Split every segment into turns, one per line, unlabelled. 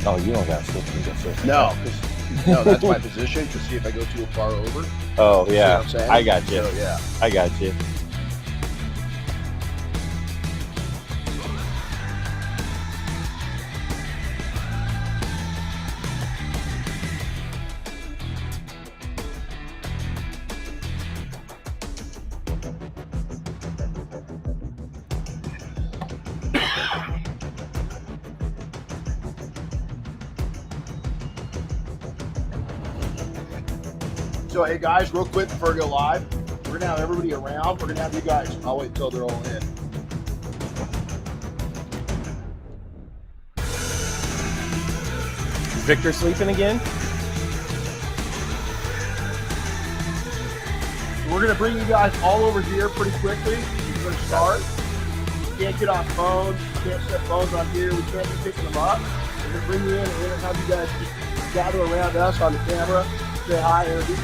Oh, you don't got to switch me to switch.
No, that's my position to see if I go too far over.
Oh, yeah.
See what I'm saying?
I got you.
So, yeah.
I got you.
So, hey guys, real quick before we go live, we're gonna have everybody around. We're gonna have you guys. I'll wait until they're all in.
Is Victor sleeping again?
We're gonna bring you guys all over here pretty quickly. We're gonna start. You can't get on phones. You can't set phones on here. We can't be picking them up. We're gonna bring you in and we're gonna have you guys just gather around us on the camera. Say hi, Andy.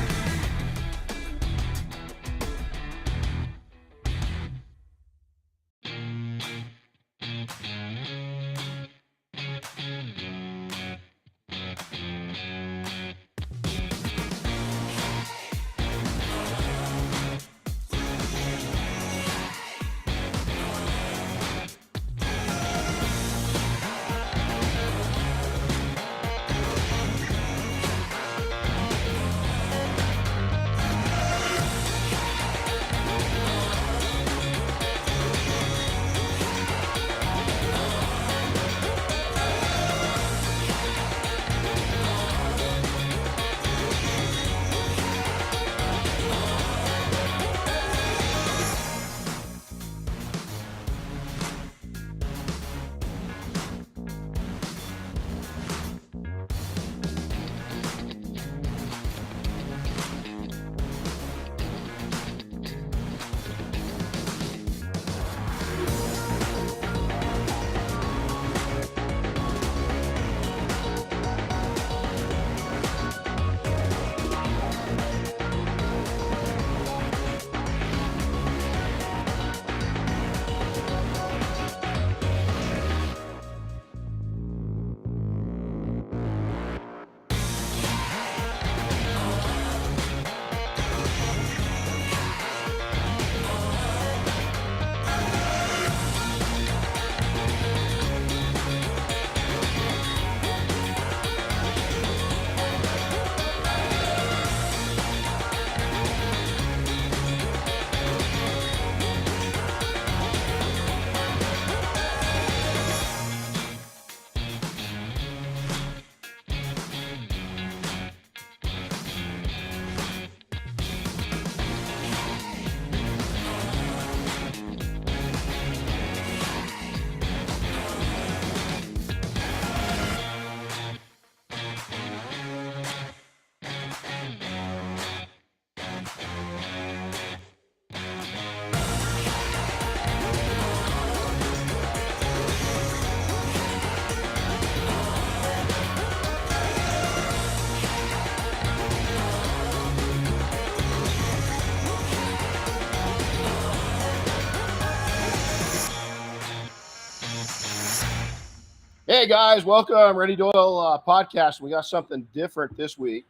Hey guys, welcome Renny Doyle podcast. We got something different this week.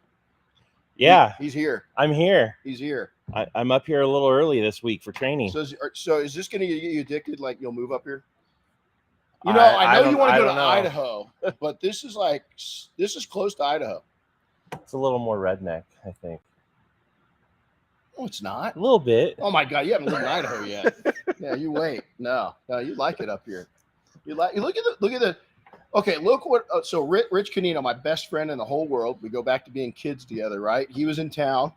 Yeah.
He's here.
I'm here.
He's here.
I'm up here a little early this week for training.
So is this going to get you addicted? Like you'll move up here? You know, I know you want to go to Idaho, but this is close to Idaho.
It's a little more redneck, I think.
Oh, it's not.
A little bit.
Oh my God, you haven't lived in Idaho yet. Yeah, you wait. No, you like it up here. You look at the. Okay, look what. So Rich Canino, my best friend in the whole world. We go back to being kids together, right? He was in town,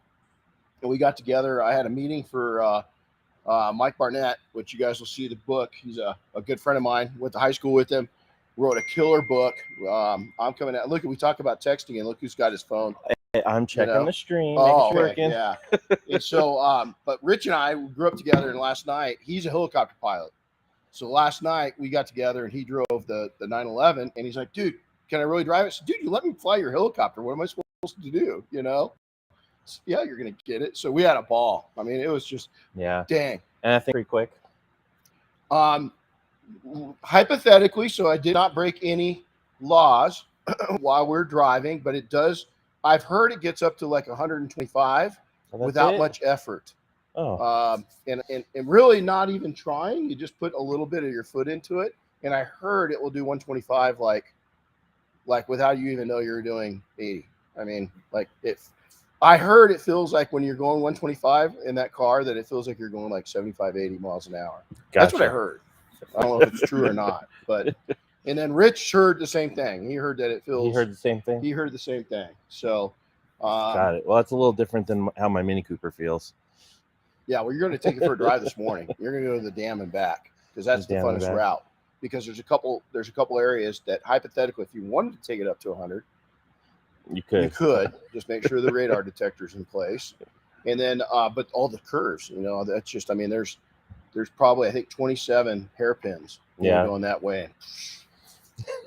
and we got together. I had a meeting for Mike Barnett, which you guys will see the book. He's a good friend of mine. Went to high school with him. Wrote a killer book. I'm coming out. Look, we talk about texting, and look who's got his phone.
I'm checking the stream.
Oh,
working.
Yeah. And so, but Rich and I grew up together, and last night he's a helicopter pilot. So last night we got together, and he drove the 911, and he's like, "Dude, can I really drive it?" I said, "Dude, you let me fly your helicopter. What am I supposed to do?" You know? Yeah, you're gonna get it. So we had a ball. I mean, it was just
dang.
And
I think pretty quick.
Hypothetically, so I did not break any laws while we're driving, but it does. I've heard it gets up to like 125 without much effort.
Oh,
And really not even trying. You just put a little bit of your foot into it. And I heard it will do 125 like without you even know you're doing 80. I mean, like I heard it feels like when you're going 125 in that car that it feels like you're going like 75, 80 miles an hour.
gotcha.
That's what I heard. I don't know if it's true or not, but and then Rich heard the same thing. He heard that it feels.
He heard the same thing.
He heard the same thing. So,
got it. Well, that's a little different than how my Mini Cooper feels.
Yeah, well, you're going to take it for a drive this morning. You're going to go to the dam and back because that's the funnest route. Because there's a couple areas that hypothetically, if you wanted to take it up to 100, you could just make sure the radar detector's in place, and then but all the curves, that's just. I mean, there's probably I think 27 hairpins. Going that way.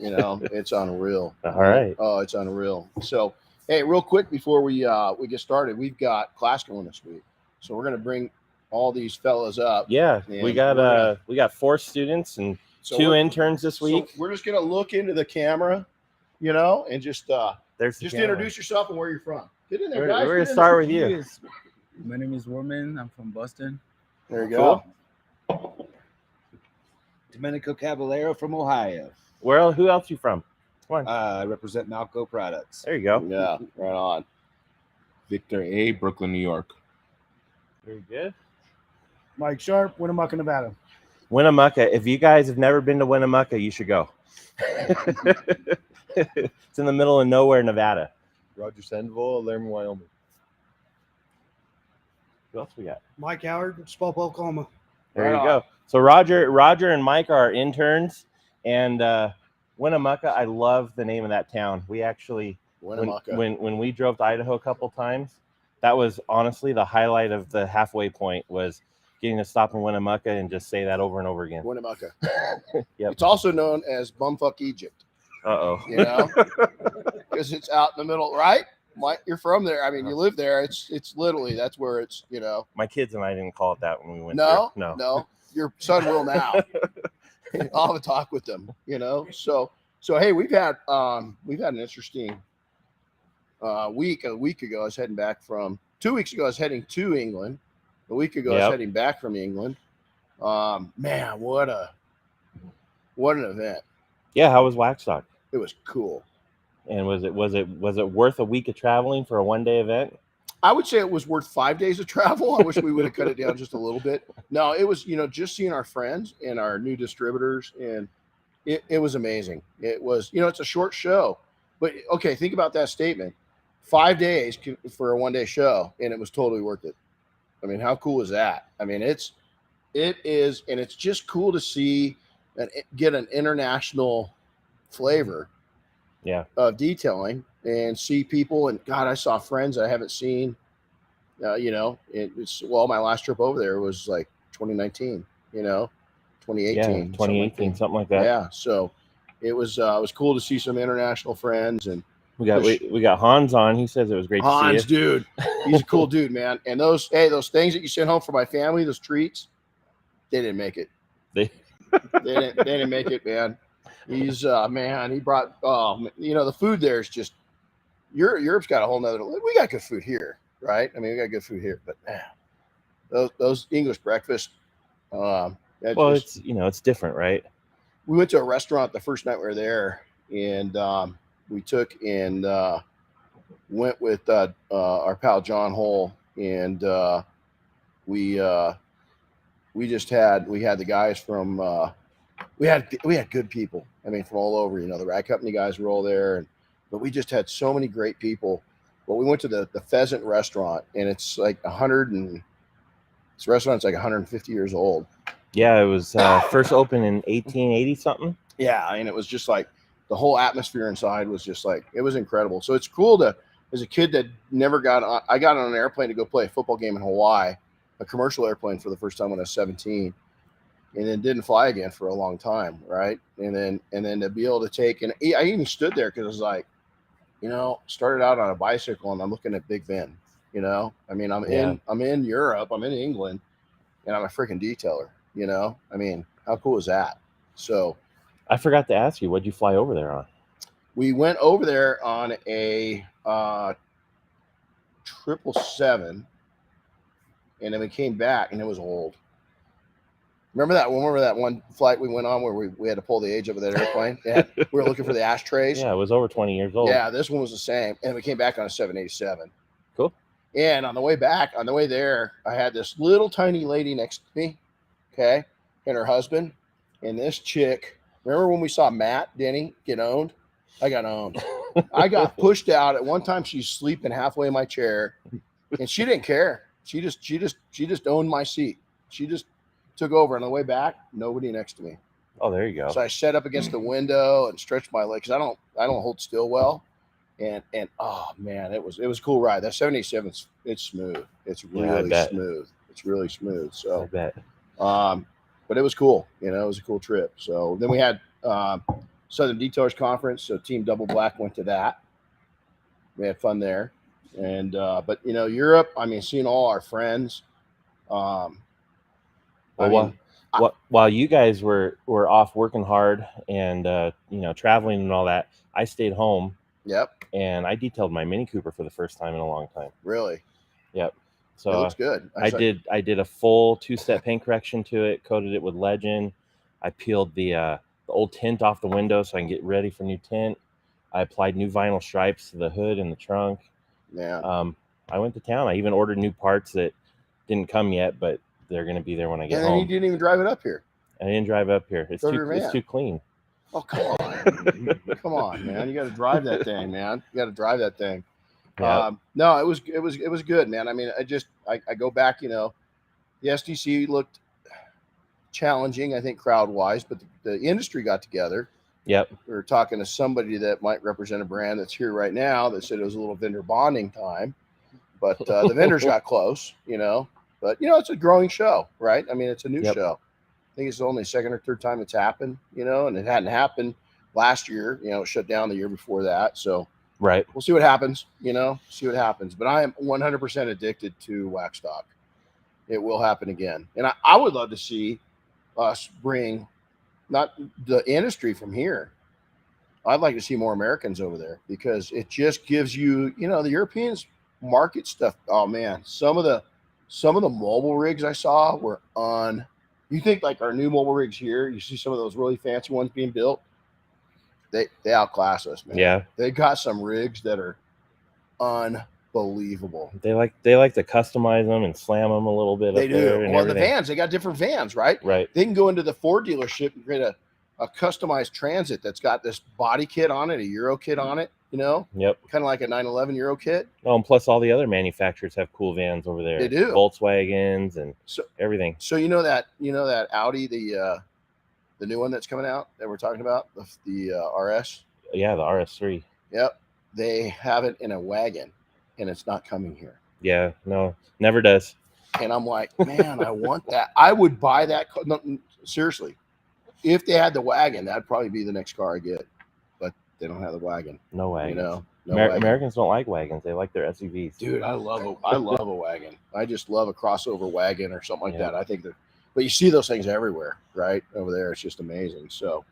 It's unreal.
All right.
Oh, it's unreal. So, hey, real quick before we get started, we've got class going this week. So we're going to bring all these fellas up.
Yeah, we got 4 students and 2 interns this week.
So we're just going to look into the camera, and just
just
introduce yourself and where you're from. Get in there, guys.
We're going to start with you.
My name is Roman. I'm from Boston.
There you go.
Cool. Domenico Caballero from Ohio.
Who else you from? Come on.
I represent Malco Products.
There you go.
Yeah, right on.
Victor A., Brooklyn, New York.
Very good.
Mike Sharp, Winnemucca, Nevada.
Winnemucca. If you guys have never been to Winnemucca, you should go. It's in the middle of nowhere, Nevada.
Roger Sandoval, Laramie, Wyoming.
Who else we got?
Mike Howard, Spokane, Oklahoma.
There you go. So Roger and Mike are our interns, and Winnemucca. I love the name of that town. We actually when we drove to Idaho a couple times, that was honestly the highlight of the halfway point was getting to stop in Winnemucca and just say that over and over again.
Winnemucca.
Yep.
It's also known as Bumfuck Egypt.
Uh-oh.
Because it's out in the middle, right? Mike, you're from there. I mean, you live there. It's literally that's where it's.
My kids and I didn't call it that when we went.
No,
there.
No. Your son will now. I'll have a talk with them. So hey, we've had an interesting week. A week ago, I was heading back from. 2 weeks ago, I was heading to England. A week ago, I was heading back from England. Man, what an event!
Yeah, how was Waxstock?
It was cool.
And was it worth a week of traveling for a one-day event?
I would say it was worth 5 days of travel. I wish we would have cut it down just a little bit. No, it was, just seeing our friends and our new distributors, and it was amazing. It was, it's a short show, but okay, think about that statement. 5 days for a one-day show, and it was totally worth it. I mean, how cool is that? I mean, it is, and it's just cool to see and get an international flavor of detailing and see people. And God, I saw friends I haven't seen, my last trip over there was like 2019, 2018.
Yeah, 2018, something like that.
Yeah. So it was cool to see some international friends, and
we got Hans on. He says it was great to see you.
Hans, dude, he's a cool dude, man. And those things that you sent home for my family, those treats, they didn't make it. They didn't make it, man. He's man. He brought the food there is just Europe's got a whole nother. We got good food here, right? I mean, we got good food here, but man, those English breakfast.
It's different, right?
We went to a restaurant the first night we were there, and we took and went with our pal John Hull, and we had the guys from we had good people. I mean, from all over. The Rag Company guys were all there, but we just had so many great people. But we went to the Pheasant restaurant, and it's like this restaurant's like 150 years old.
Yeah, it was first opened in 1880 something.
Yeah, and it was just like the whole atmosphere inside was just like, it was incredible. So it's cool to, as a kid that never I got on an airplane to go play a football game in Hawaii, a commercial airplane for the first time when I was 17, and then didn't fly again for a long time, right? And then to be able to take, and I even stood there because I was like, started out on a bicycle and I'm looking at Big Ben, I mean, I'm in Europe, I'm in England, and I'm a freaking detailer, I mean, How cool is that? So
I forgot to ask you, what'd you fly over there on?
we went over there on a 777, and then we came back, and it was old. Remember that one flight we went on where we had to pull the age up of that airplane? We were looking for the ashtrays.
Yeah, it was over 20 years old.
Yeah, this one was the same. And we came back on a 787.
Cool.
And on the way there, I had this little tiny lady next to me, okay, and her husband. And this chick, remember when we saw Matt Denny get owned? I got owned. I got pushed out. At one time, she's sleeping halfway in my chair, and she didn't care. She just owned my seat. She just took over. On the way back, nobody next to me.
Oh, there you go.
So I sat up against the window and stretched my legs. I don't hold still well. And oh man, it was a cool ride. That 77, it's smooth. It's really smooth. It's really smooth. So
I bet.
But it was cool. It was a cool trip. So then we had Southern Detailers Conference. So Team Double Black went to that. We had fun there. And but Europe, I mean, seeing all our friends.
While you guys were off working hard and traveling and all that, I stayed home.
Yep.
And I detailed my Mini Cooper for the first time in a long time.
Really?
Yep. So
it looks good.
I did a full 2-step paint correction to it, coated it with Legend. I peeled the old tint off the window so I can get ready for new tint. I applied new vinyl stripes to the hood and the trunk.
Yeah.
I went to town. I even ordered new parts that didn't come yet, but they're going to be there when I get home.
And then you didn't even drive it up here.
I didn't drive up here. It's too clean.
Oh, come on. Come on, man. You got to drive that thing, man. You got to drive that thing.
Yeah.
No, it was good, man. I mean, I go back, the SDC looked challenging, I think, crowd-wise, but the industry got together.
Yep. We
were talking to somebody that might represent a brand that's here right now that said it was a little vendor bonding time, but the vendors got close, But, it's a growing show, right? I mean, it's a new show. I think it's only the second or third time it's happened, and it hadn't happened last year. It shut down the year before that. So
right,
we'll see what happens, see what happens. But I am 100% addicted to wax stock. It will happen again. And I would love to see us bring not the industry from here. I'd like to see more Americans over there because it just gives you, the Europeans market stuff. Oh, man, some of the mobile rigs I saw were you think like our new mobile rigs here, you see some of those really fancy ones being built, they outclass us, man.
Yeah.
They got some rigs that are unbelievable.
They like to customize them and slam them a little bit.
They do.
Well,
everything. The vans, they got different vans, right?
Right.
They can go into the Ford dealership and create a customized Transit that's got this body kit on it, a Euro kit on it,
Yep.
Kind of like a 911 Euro kit.
Oh, and plus all the other manufacturers have cool vans over there.
They do.
Volkswagens and everything.
So that Audi, the new one that's coming out that we're talking about, the RS.
Yeah, the RS3.
Yep. They have it in a wagon, and it's not coming here.
Yeah, no, never does.
And I'm like, man, I want that. I would buy that. No, seriously, if they had the wagon, that'd probably be the next car I get. But they don't have the wagon.
No wagon.
No
wagon. Americans don't like wagons. They like their SUVs.
Dude, I love a wagon. I just love a crossover wagon or something like that. I think but you see those things everywhere, right? Over there, it's just amazing. So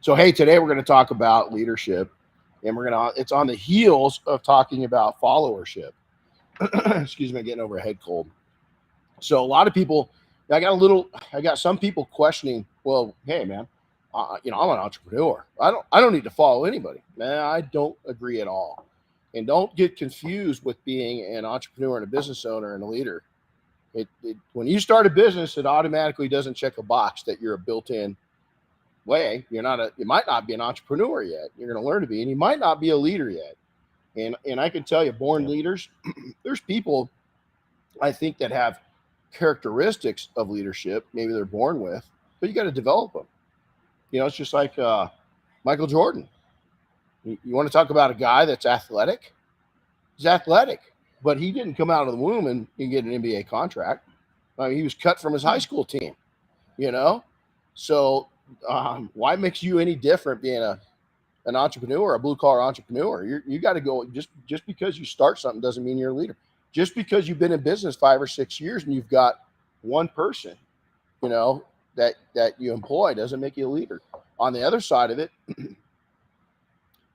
hey, today we're going to talk about leadership, and it's on the heels of talking about followership. Excuse me, getting over a head cold. So a lot of people, I got some people questioning, well, hey man, I'm an entrepreneur. I don't need to follow anybody. Man, I don't agree at all. And don't get confused with being an entrepreneur and a business owner and a leader. When you start a business, it automatically doesn't check a box that you're a built-in way. You might not be an entrepreneur yet. You're going to learn to be, and you might not be a leader yet. And I can tell you, born leaders, there's people I think that have characteristics of leadership, maybe they're born with, but you got to develop them. It's just like Michael Jordan. You want to talk about a guy that's athletic? He's athletic, but he didn't come out of the womb and get an NBA contract. I mean, he was cut from his high school team, So why makes you any different being an entrepreneur, a blue-collar entrepreneur? You got to go, just because you start something doesn't mean you're a leader. Just because you've been in business 5 or 6 years and you've got one person, that you employ doesn't make you a leader. On the other side of it,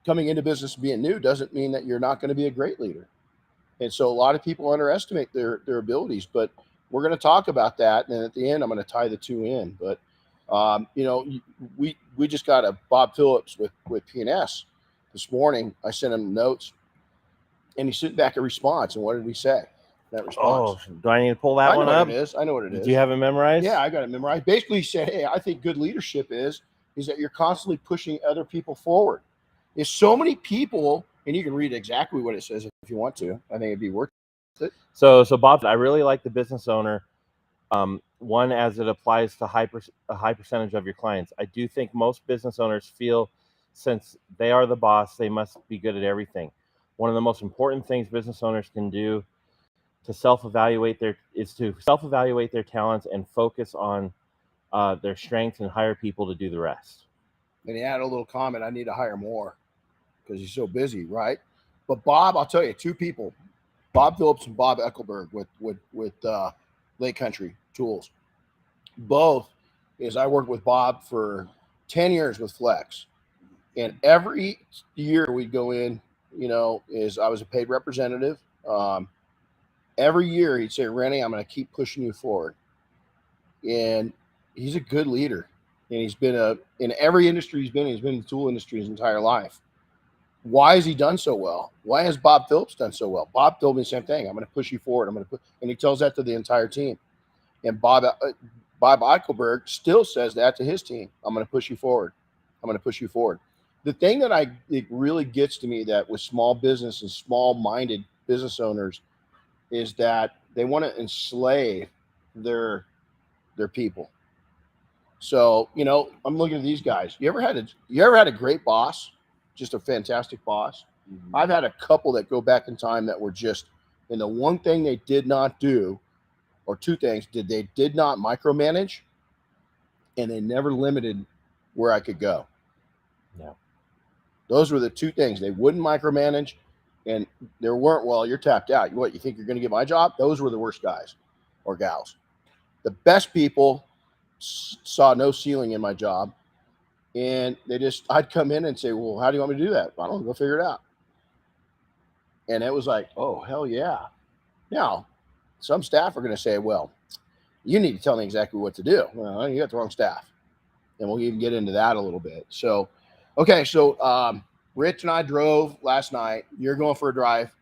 coming into business being new doesn't mean that you're not going to be a great leader. And so a lot of people underestimate their abilities, but we're going to talk about that. And at the end, I'm going to tie the two in. But, we just got a Bob Phillips with P&S this morning. I sent him notes, and he sent back a response. And what did he say? That response.
Oh, do I need to pull that one up?
It is. I know what it is.
Do you have it memorized?
Yeah, I got it memorized. Basically, he said, hey, I think good leadership is that you're constantly pushing other people forward. There's so many people, and you can read exactly what it says if you want to. I think it'd be worth it.
So Bob, I really like the business owner. One, as it applies to a high percentage of your clients. I do think most business owners feel since they are the boss, they must be good at everything. One of the most important things business owners can do to self-evaluate their talents and focus on their strengths and hire people to do the rest.
And he had a little comment, I need to hire more because he's so busy, right? But Bob, I'll tell you, two people, Bob Phillips and Bob Eckelberg with Lake Country Tools. Both is I worked with Bob for 10 years with Flex. And every year we'd go in, is I was a paid representative. Every year he'd say, Renny, I'm going to keep pushing you forward. And he's a good leader. And he's been in every industry he's been in the tool industry his entire life. Why has he done so well? Why has Bob Phillips done so well? Bob told me the same thing. I'm going to push you forward. And he tells that to the entire team. And Bob Eichelberg still says that to his team. I'm going to push you forward. I'm going to push you forward. The thing that it really gets to me that with small business and small-minded business owners is that they want to enslave their people. So, I'm looking at these guys. You ever had a great boss? Just a fantastic boss? Mm-hmm. I've had a couple that go back in time that were just, and the one thing they did not do, or two things, they did not micromanage, and they never limited where I could go.
Yeah.
Those were the two things. They wouldn't micromanage, and there weren't, well, you're tapped out. What, you think you're going to get my job? Those were the worst guys or gals. The best people saw no ceiling in my job, and I'd come in and say, well, how do you want me to do that? I don't know, go figure it out. And it was like, oh, hell yeah. Now, some staff are going to say, well, you need to tell me exactly what to do. Well, you got the wrong staff. And we'll even get into that a little bit. So, okay. So, Rich and I drove last night. You're going for a drive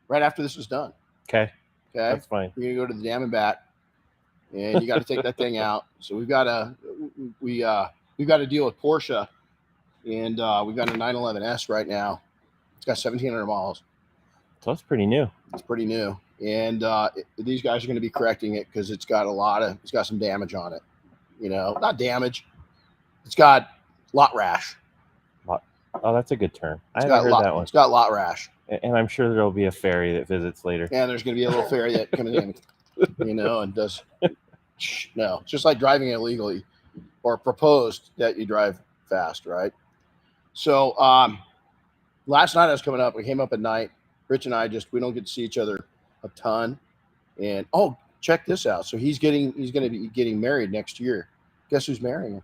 right after this is done.
Okay. That's fine.
You're going to go to the dam and back, and you got to take that thing out. So we got to deal with Porsche, and we've got a 911S right now. It's got 1,700 miles.
So it's pretty new.
It's pretty new. And these guys are going to be correcting it because it's got some damage on it. Not damage. It's got lot rash.
Oh, that's a good term. I haven't heard that one.
It's got lot rash.
And I'm sure there'll be a ferry that visits later.
And there's going to be a little ferry that comes in, and does. No, it's just like driving illegally or proposed that you drive fast, right? So last night I was coming up. We came up at night. Rich and I we don't get to see each other a ton. And check this out. So he's going to be getting married next year. Guess who's marrying him?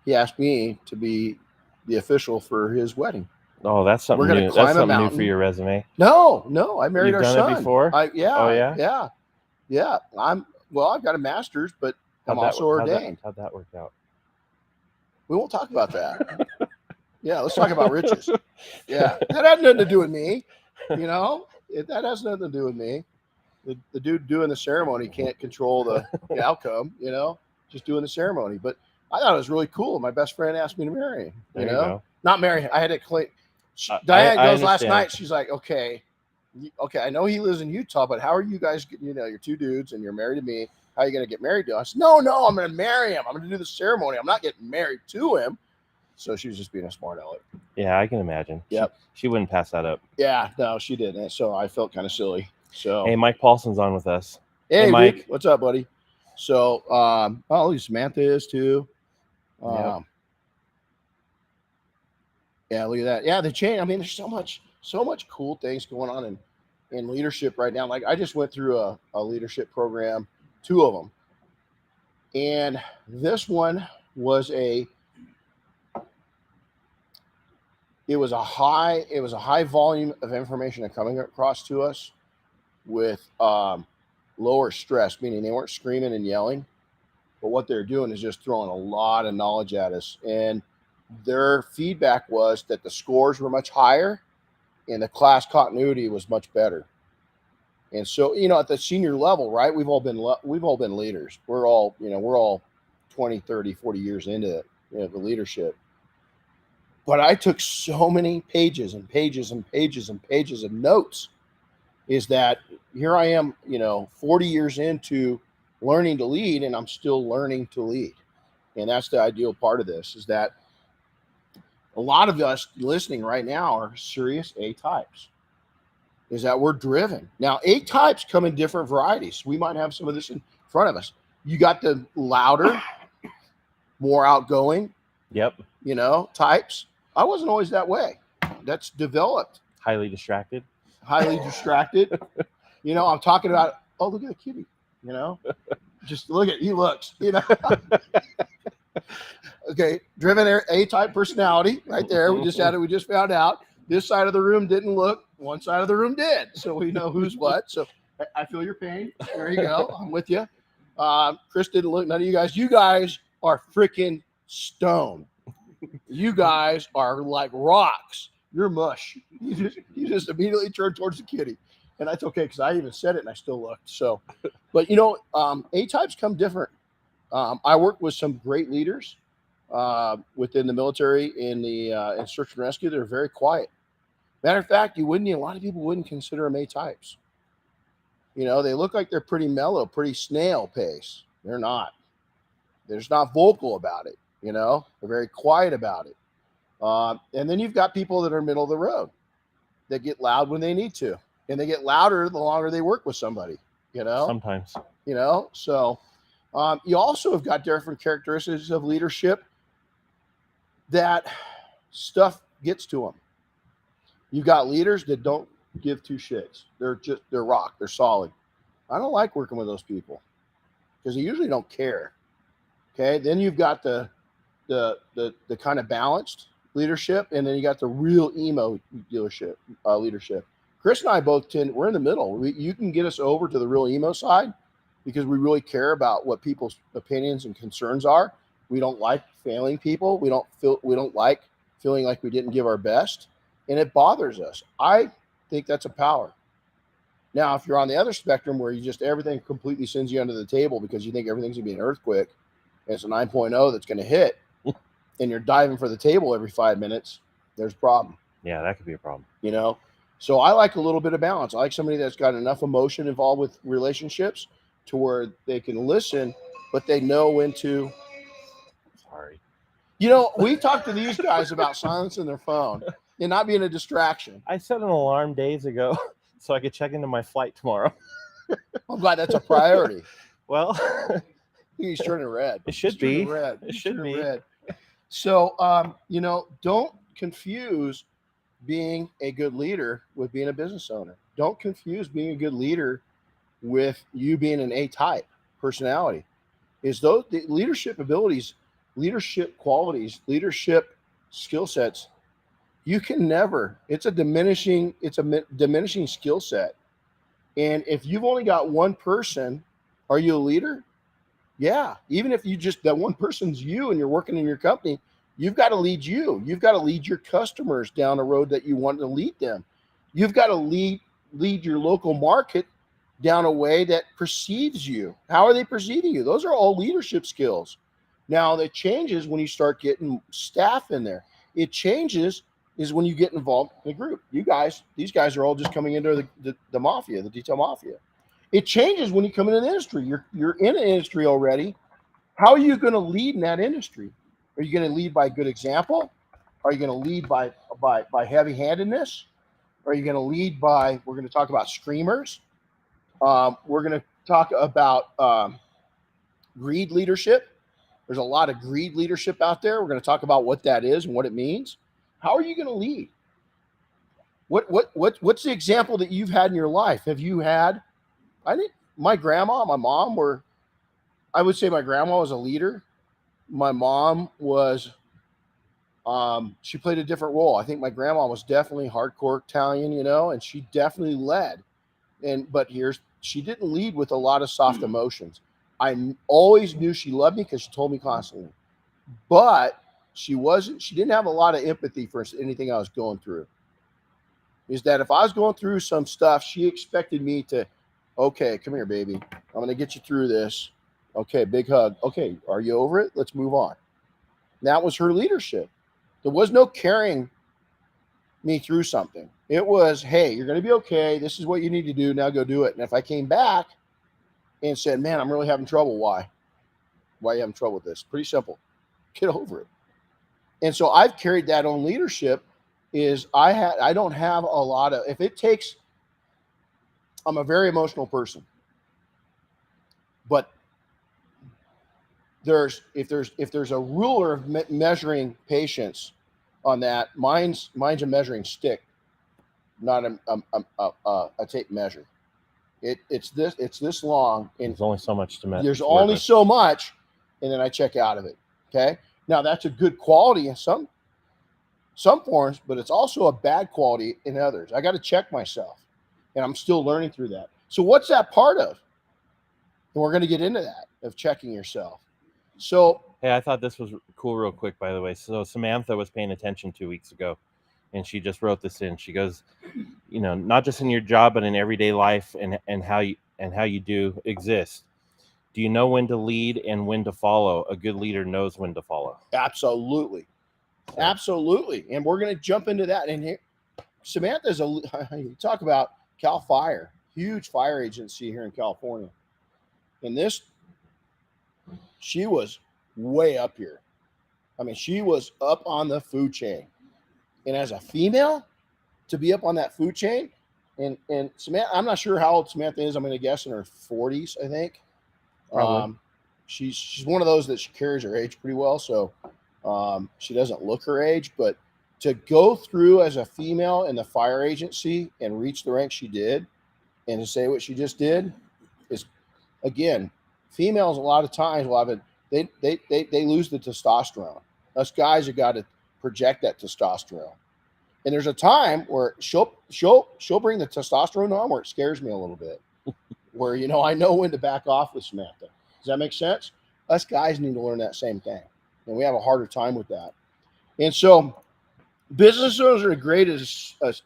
He asked me to be the official for his wedding.
Oh, that's something new. That's something new for your resume.
No, I married our son.
You've done it before?
Yeah. I've got a master's, but I'm also ordained.
How'd that work out?
We won't talk about that. Yeah, let's talk about riches. Yeah, that had nothing to do with me. That has nothing to do with me. The dude doing the ceremony can't control the outcome. Just doing the ceremony. But I thought it was really cool. My best friend asked me to marry him.
There you go.
Not marry him. I had to claim. Diane goes last night. She's like, okay, I know he lives in Utah, but how are you guys getting, you're two dudes and you're married to me. How are you going to get married to us? No, I'm going to marry him. I'm going to do the ceremony. I'm not getting married to him. So she was just being a smart aleck.
Yeah, I can imagine.
Yep.
She wouldn't pass that up.
Yeah, no, she didn't. So I felt kind of silly. So
hey, Mike Paulson's on with us.
Hey
Mike.
Rick, what's up, buddy? So Samantha is too.
Yep.
Yeah, look at that. Yeah, the chain. I mean, there's so much cool things going on in leadership right now. Like I just went through a leadership program, 2 of them. And this one was a high volume of information coming across to us with lower stress, meaning they weren't screaming and yelling, but what they're doing is just throwing a lot of knowledge at us. And their feedback was that the scores were much higher and the class continuity was much better. And so, at the senior level, right, we've all been leaders. We're all 20, 30, 40 years into it, the leadership. But I took so many pages and pages and pages and pages of notes, is that here I am, 40 years into learning to lead, and I'm still learning to lead. And that's the ideal part of this, is that a lot of us listening right now are serious A types, is that we're driven. Now, A types come in different varieties. We might have some of this in front of us. You got the louder, more outgoing, types. I wasn't always that way. That's developed.
Highly distracted.
I'm talking about, oh, look at the kitty, just look at, he looks, Okay, driven A-type personality right there. We just found out. This side of the room didn't look, one side of the room did. So we know who's what. So I feel your pain. There you go. I'm with you. Chris didn't look, none of you guys are freaking stone. You guys are like rocks. You're mush. You just immediately turn towards the kitty. And that's okay, because I even said it and I still looked. So, but A-types come different. I worked with some great leaders within the military in search and rescue. They're very quiet. Matter of fact, a lot of people wouldn't consider them A-types. They look like they're pretty mellow, pretty snail pace. They're not. They're just not vocal about it. They're very quiet about it. And then you've got people that are middle of the road that get loud when they need to. And they get louder the longer they work with somebody,
Sometimes.
So you also have got different characteristics of leadership that stuff gets to them. You got leaders that don't give two shits. They're rock. They're solid. I don't like working with those people because they usually don't care. Okay. Then you've got the kind of balanced leadership, and then you got the real emo leadership. Chris and I both we're in the middle. You can get us over to the real emo side because we really care about what people's opinions and concerns are. We don't like failing people. We don't like feeling like we didn't give our best, and it bothers us. I think that's a power. Now, if you're on the other spectrum where everything completely sends you under the table because you think everything's gonna be an earthquake, and it's a 9.0 that's gonna hit, and you're diving for the table every 5 minutes, there's a problem.
Yeah, that could be a problem.
So I like a little bit of balance. I like somebody that's got enough emotion involved with relationships to where they can listen, but they know when to.
Sorry.
We talked to these guys about silencing their phone and not being a distraction.
I set an alarm days ago so I could check into my flight tomorrow.
I'm glad that's a priority.
Well,
he's turning red.
It should be.
It should be. Red. So, don't confuse being a good leader with being a business owner. Don't confuse being a good leader with you being an A-type personality. The leadership abilities, leadership qualities, leadership skill sets, you can never, it's a diminishing skill set. And if you've only got one person, are you a leader? Yeah. Even if that one person's you and you're working in your company, you've got to lead you. You've got to lead your customers down the road that you want to lead them. You've got to lead your local market down a way that perceives you. How are they perceiving you? Those are all leadership skills. Now, that changes when you start getting staff in there. It changes is when you get involved in a group. These guys are all just coming into the mafia, the detail mafia. It changes when you come into the industry. You're in an industry already. How are you going to lead in that industry? Are you going to lead by good example? Are you going to lead by heavy-handedness? Are you going to lead by, we're going to talk about screamers. We're going to talk about greed leadership. There's a lot of greed leadership out there. We're going to talk about what that is and what it means. How are you going to lead? What's the example that you've had in your life? Have you had, I think my grandma, my mom were I would say my grandma was a leader. My mom was, she played a different role. I think my grandma was definitely hardcore Italian, and she definitely led. But she didn't lead with a lot of soft emotions. I always knew she loved me because she told me constantly, but she didn't have a lot of empathy for anything I was going through. Is that if I was going through some stuff, she expected me to, okay, come here, baby. I'm going to get you through this. Okay, big hug. Okay, are you over it? Let's move on. And that was her leadership. There was no carrying me through something. It was, hey, you're going to be okay. This is what you need to do. Now go do it. And if I came back and said, man, I'm really having trouble. Why? Why are you having trouble with this? Pretty simple. Get over it. And so I've carried that on leadership. I don't have a lot of, if it takes, I'm a very emotional person, but if there's a ruler of measuring patience on that, mine's a measuring stick, not a tape measure. It's this long, and
There's only so much to measure.
there's only so much, and then I check out of it. Okay, now that's a good quality in some forms, but it's also a bad quality in others. I got to check myself, and I'm still learning through that. So what's that part of? And we're going to get into that, of checking yourself. So,
hey, I thought this was cool real quick, by the way. So Samantha was paying attention 2 weeks ago, and she just wrote this in. She goes, not just in your job, but in everyday life and how you do exist. Do you know when to lead and when to follow? A good leader knows when to follow.
absolutely. Absolutely. And we're going to jump into that. And here, Samantha's you talk about Cal Fire, huge fire agency here in California. And she was way up here. I mean, she was up on the food chain. And as a female, to be up on that food chain, and Samantha, I'm not sure how old Samantha is. I'm going to guess in her 40s, I think.
Probably.
She's one of those that she carries her age pretty well. So she doesn't look her age, but to go through as a female in the fire agency and reach the rank she did and to say what she just did is, again, females a lot of times will have it. They lose the testosterone. Us guys have got to project that testosterone. And there's a time where she'll bring the testosterone on where it scares me a little bit. Where I know when to back off with Samantha. Does that make sense? Us guys need to learn that same thing, and we have a harder time with that. And so, business owners are great at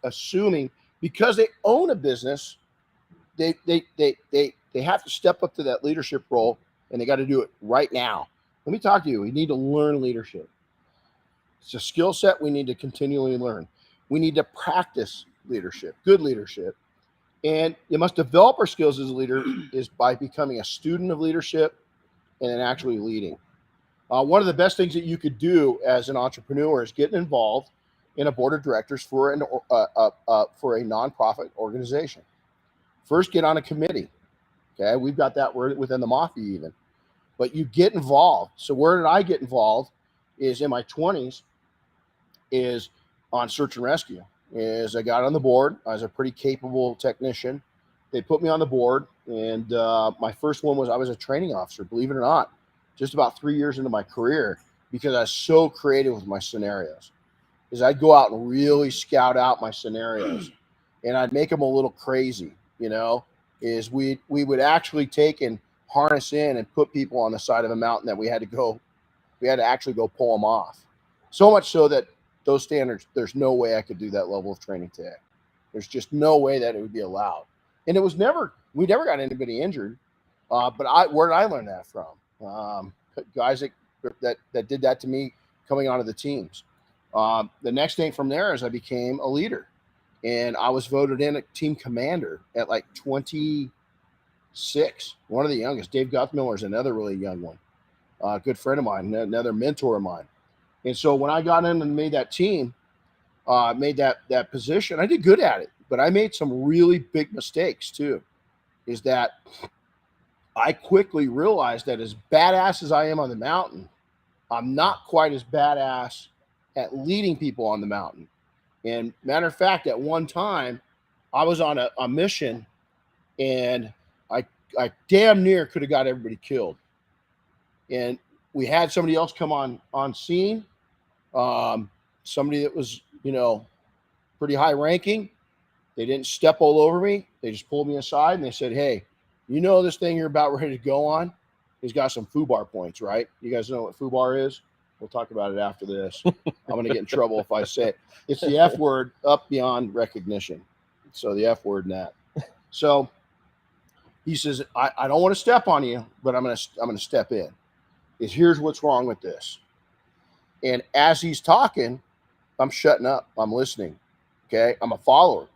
assuming because they own a business, they have to step up to that leadership role, and they got to do it right now. Let me talk to you. We need to learn leadership. It's a skill set we need to continually learn. We need to practice leadership, good leadership. And you must develop our skills as a leader is by becoming a student of leadership and then actually leading. One of the best things that you could do as an entrepreneur is getting involved in a board of directors for a nonprofit organization. First, get on a committee. Okay, we've got that within the Mafia even. But you get involved. So where did I get involved is in my 20s is on search and rescue. Is I got on the board. I was a pretty capable technician. They put me on the board, and my first one was I was a training officer, believe it or not, just about 3 years into my career because I was so creative with my scenarios. Is I'd go out and really scout out my scenarios, and I'd make them a little crazy, is we would actually take and harness in and put people on the side of a mountain that we had to actually go pull them off. So much so that those standards, there's no way I could do that level of training today. There's just no way that it would be allowed. And we never got anybody injured. But where did I learn that from? Guys that did that to me coming onto the teams. The next thing from there is I became a leader, and I was voted in a team commander at like 26, one of the youngest. Dave Guthmiller is another really young one. Good friend of mine, another mentor of mine. And so when I got in and made that team, made that position, I did good at it, but I made some really big mistakes too. Is that I quickly realized that as badass as I am on the mountain, I'm not quite as badass at leading people on the mountain. And matter of fact, at one time, I was on a mission, and I damn near could have got everybody killed. And we had somebody else come on scene, somebody that was, pretty high ranking. They didn't step all over me. They just pulled me aside and they said, hey, this thing you're about ready to go on has got some FUBAR points, right? You guys know what FUBAR is? We'll talk about it after this. I'm going to get in trouble if I say it. It's the F word, up beyond recognition. So the F word in that. So he says, I don't want to step on you, but I'm going to step in. Here's what's wrong with this. And as he's talking, I'm shutting up. I'm listening. Okay. I'm a follower.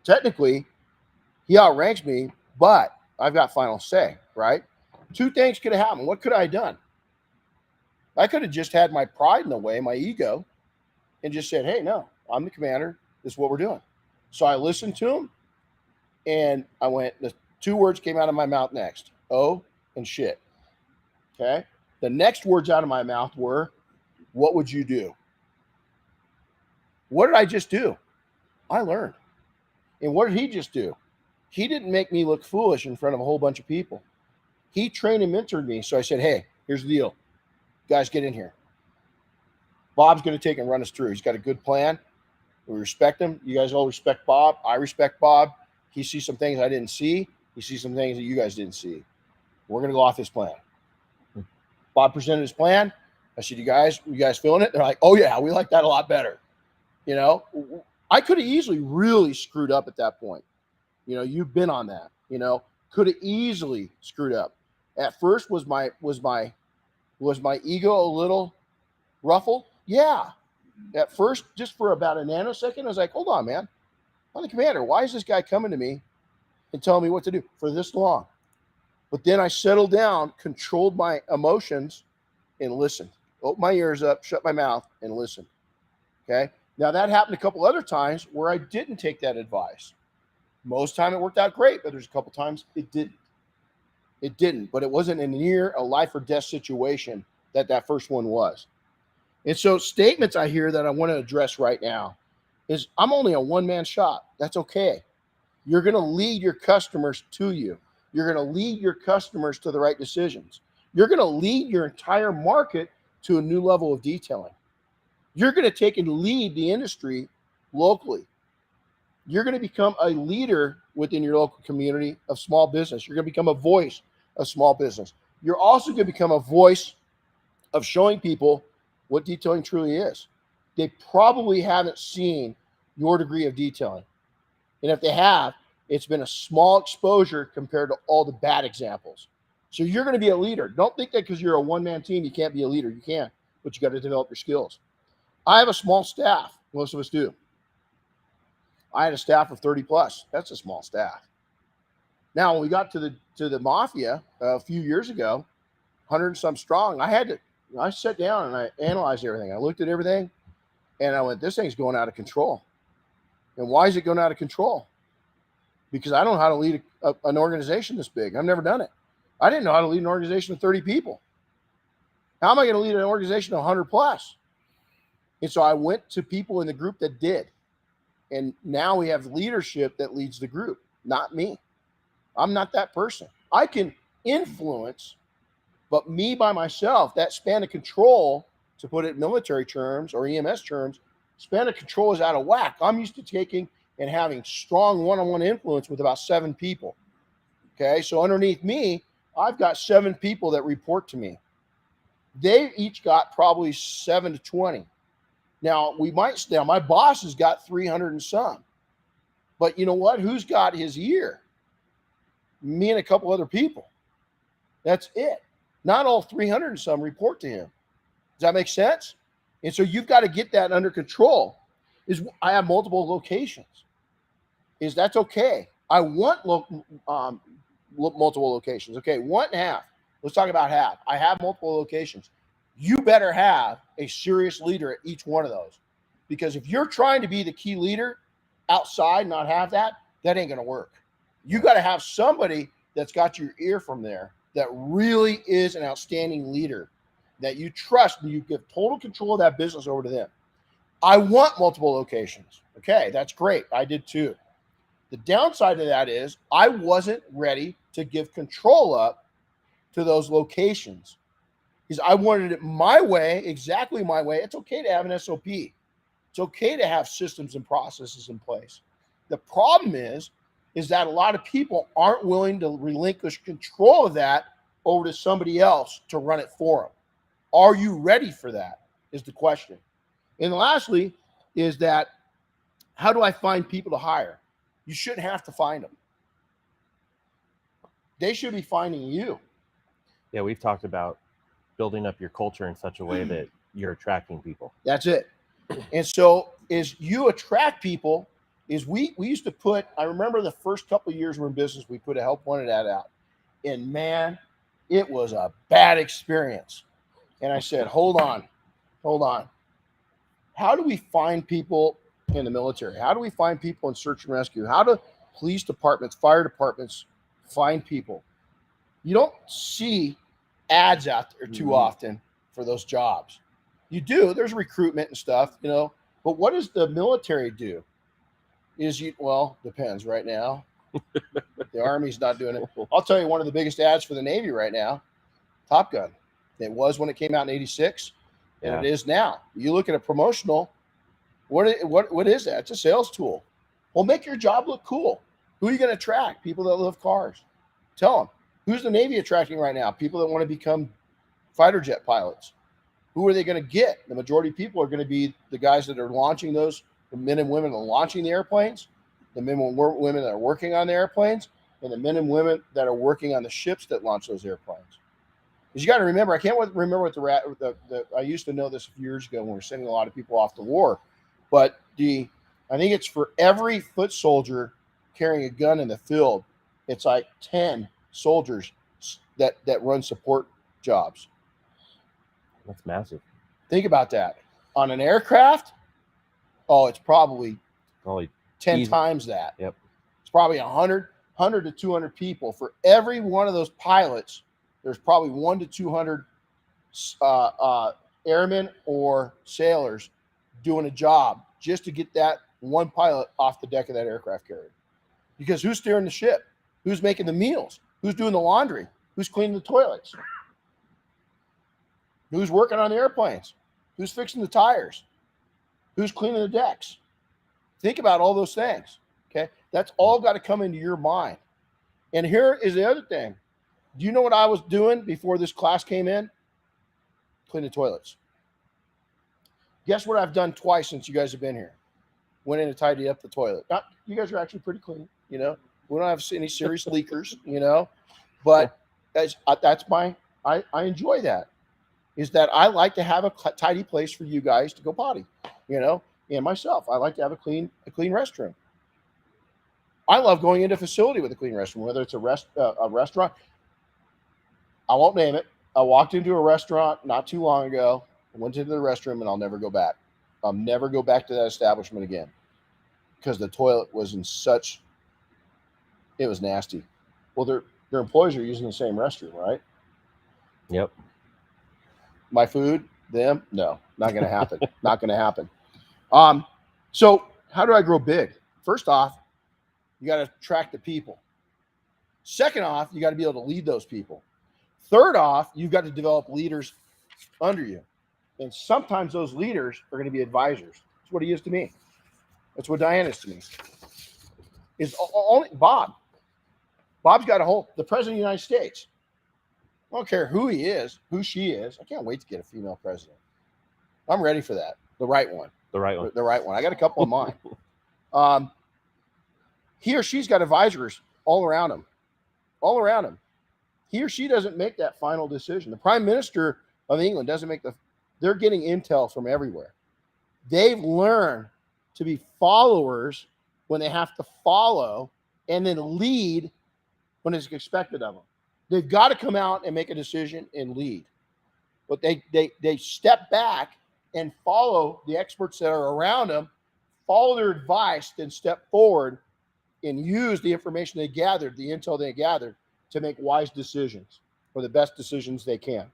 Technically, he outranks me, but I've got final say, right? Two things could have happened. What could I have done? I could have just had my pride in the way, my ego, and just said, hey, no, I'm the commander. This is what we're doing. So I listened to him, and I went, the two words came out of my mouth next, oh and shit. Okay? The next words out of my mouth were, what would you do? What did I just do? I learned. And what did he just do? He didn't make me look foolish in front of a whole bunch of people. He trained and mentored me. So I said, hey, here's the deal. Guys, get in here. Bob's going to take and run us through. He's got a good plan. We respect him. You guys all respect Bob. I respect Bob. He sees some things I didn't see. He sees some things that you guys didn't see. We're going to go off his plan. Bob presented his plan. I said, you guys feeling it? They're like, oh, yeah, we like that a lot better. I could have easily really screwed up at that point. You've been on that. Could have easily screwed up. At first, was my ego a little ruffled? Yeah. At first, just for about a nanosecond, I was like, hold on, man. I'm the commander. Why is this guy coming to me and telling me what to do for this long? But then I settled down, controlled my emotions, and listened. Opened my ears up, shut my mouth, and listened. Okay? Now, that happened a couple other times where I didn't take that advice. Most time it worked out great, but there's a couple times it didn't. It didn't, but it wasn't near a life or death situation that first one was. And so statements I hear that I want to address right now is, I'm only a one-man shop. That's okay. You're going to lead your customers to you. You're going to lead your customers to the right decisions. You're going to lead your entire market to a new level of detailing. You're going to take and lead the industry locally. You're going to become a leader within your local community of small business. You're going to become a voice of small business. You're also going to become a voice of showing people what detailing truly is. They probably haven't seen your degree of detailing. And if they have, it's been a small exposure compared to all the bad examples. So you're going to be a leader. Don't think that because you're a one-man team, you can't be a leader. You can, but you got to develop your skills. I have a small staff. Most of us do. I had a staff of 30 plus. That's a small staff. Now, when we got to the mafia a few years ago, 100 and some strong, I sat down and I analyzed everything. I looked at everything and I went, this thing's going out of control. And why is it going out of control? Because I don't know how to lead an organization this big. I've never done it. I didn't know how to lead an organization of 30 people. How am I going to lead an organization of 100 plus? And so I went to people in the group that did. And now we have leadership that leads the group, not me. I'm not that person. I can influence, but me by myself, that span of control, to put it in military terms or EMS terms, span of control is out of whack. I'm used to taking and having strong one-on-one influence with about 7 people. Okay, so underneath me, I've got 7 people that report to me. They each got probably 7 to 20. Now, my boss has got 300 and some. But you know what? Who's got his ear? Me and a couple other people. That's it. Not all 300 and some report to him. Does that make sense? And so you've got to get that under control. I have multiple locations. That's okay. I want multiple locations. Okay, 1.5. Let's talk about half. I have multiple locations. You better have a serious leader at each one of those. Because if you're trying to be the key leader outside, not have that ain't going to work. You got to have somebody that's got your ear from there that really is an outstanding leader that you trust, and you give total control of that business over to them. I want multiple locations. Okay, that's great. I did too. The downside of that is I wasn't ready to give control up to those locations is I wanted it my way, exactly my way. It's okay to have an SOP. It's okay to have systems and processes in place. The problem is that a lot of people aren't willing to relinquish control of that over to somebody else to run it for them. Are you ready for that is the question. And lastly is that, how do I find people to hire? You shouldn't have to find them. They should be finding you.
Yeah, we've talked about building up your culture in such a way that you're attracting people.
That's it. And so as you attract people, is we used to put, I remember the first couple of years we're in business, we put a help wanted ad out. And man, it was a bad experience. And I said, hold on. How do we find people in the military? How do we find people in search and rescue? How do police departments, fire departments find people? You don't see ads out there too often for those jobs. You do. There's recruitment and stuff, you know. But what does the military do? Depends right now. The Army's not doing it. I'll tell you one of the biggest ads for the Navy right now, Top Gun. It was when it came out in '86, and it is now. You look at a promotional, what is that? It's a sales tool. Well, make your job look cool. Who are you going to attract? People that love cars. Tell them. Who's the Navy attracting right now? People that want to become fighter jet pilots. Who are they going to get? The majority of people are going to be the guys that are launching those, the men and women that are launching the airplanes, the men and women that are working on the airplanes, and the men and women that are working on the ships that launch those airplanes. Because you got to remember, I can't remember what I used to know this a few years ago when we were sending a lot of people off to war, but I think it's for every foot soldier carrying a gun in the field, it's like 10 soldiers that run support jobs.
That's massive.
Think about that. On an aircraft, it's probably 10 times that.
Yep.
It's probably 100 to 200 people. For every one of those pilots, there's probably 1 to 200 airmen or sailors doing a job just to get that one pilot off the deck of that aircraft carrier. Because who's steering the ship? Who's making the meals? Who's doing the laundry? Who's cleaning the toilets? Who's working on the airplanes? Who's fixing the tires? Who's cleaning the decks? Think about all those things, okay? That's all got to come into your mind. And here is the other thing. Do you know what I was doing before this class came in? Cleaning toilets. Guess what I've done twice since you guys have been here? Went in and tidied up the toilet. You guys are actually pretty clean, you know? We don't have any serious leakers, you know? But I enjoy that. Is that I like to have a tidy place for you guys to go potty, you know, and myself. I like to have a clean restroom. I love going into a facility with a clean restroom, whether it's a restaurant. I won't name it. I walked into a restaurant not too long ago. I went into the restroom, and I'll never go back. I'll never go back to that establishment again because the toilet was it was nasty. Well, their employees are using the same restroom, right?
Yep.
My food, them, no, not going to happen. Not going to happen. So how do I grow big? First off, you got to attract the people. Second off, you got to be able to lead those people. Third off, you've got to develop leaders under you. And sometimes those leaders are going to be advisors. That's what he is to me. That's what Diane is to me. Is only Bob. Bob's got a whole, the president of the United States. I don't care who he is, who she is. I can't wait to get a female president. I'm ready for that. The right one.
The right one.
The right one. I got a couple of mine. He or she's got advisors all around him. All around him. He or she doesn't make that final decision. The Prime Minister of England doesn't make they're getting intel from everywhere. They've learned to be followers when they have to follow and then lead when it's expected of them. They've got to come out and make a decision and lead. But they step back and follow the experts that are around them, follow their advice, then step forward and use the information they gathered, the intel they gathered, to make wise decisions or the best decisions they can.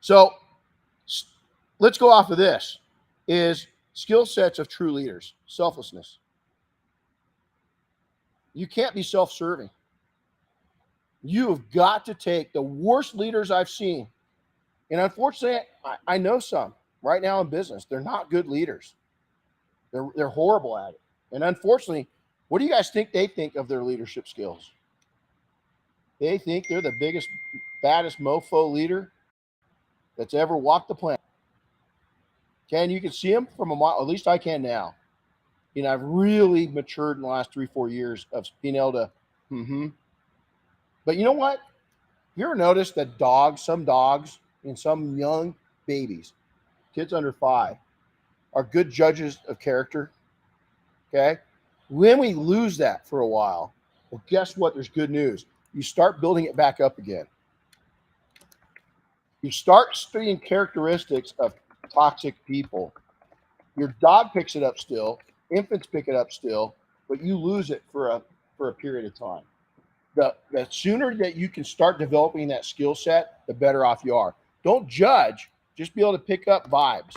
So let's go off of this, is skill sets of true leaders. Selflessness. You can't be self-serving. You have got to take the worst leaders I've seen And unfortunately, I know some right now in business. They're not good leaders. They're horrible at it. And unfortunately, what do you guys think they think of their leadership skills? They think they're the biggest, baddest mofo leader that's ever walked the planet. Okay, and you can see them from a mile. At least I can now. I've really matured in the last 3-4 years of being able to. But you know what? You ever notice that some dogs, and some young babies, kids under 5, are good judges of character? Okay, when we lose that for a while, well, guess what? There's good news. You start building it back up again. You start studying characteristics of toxic people. Your dog picks it up still. Infants pick it up still, but you lose it for a period of time. The sooner that you can start developing that skill set, the better off you are. Don't judge. Just be able to pick up vibes.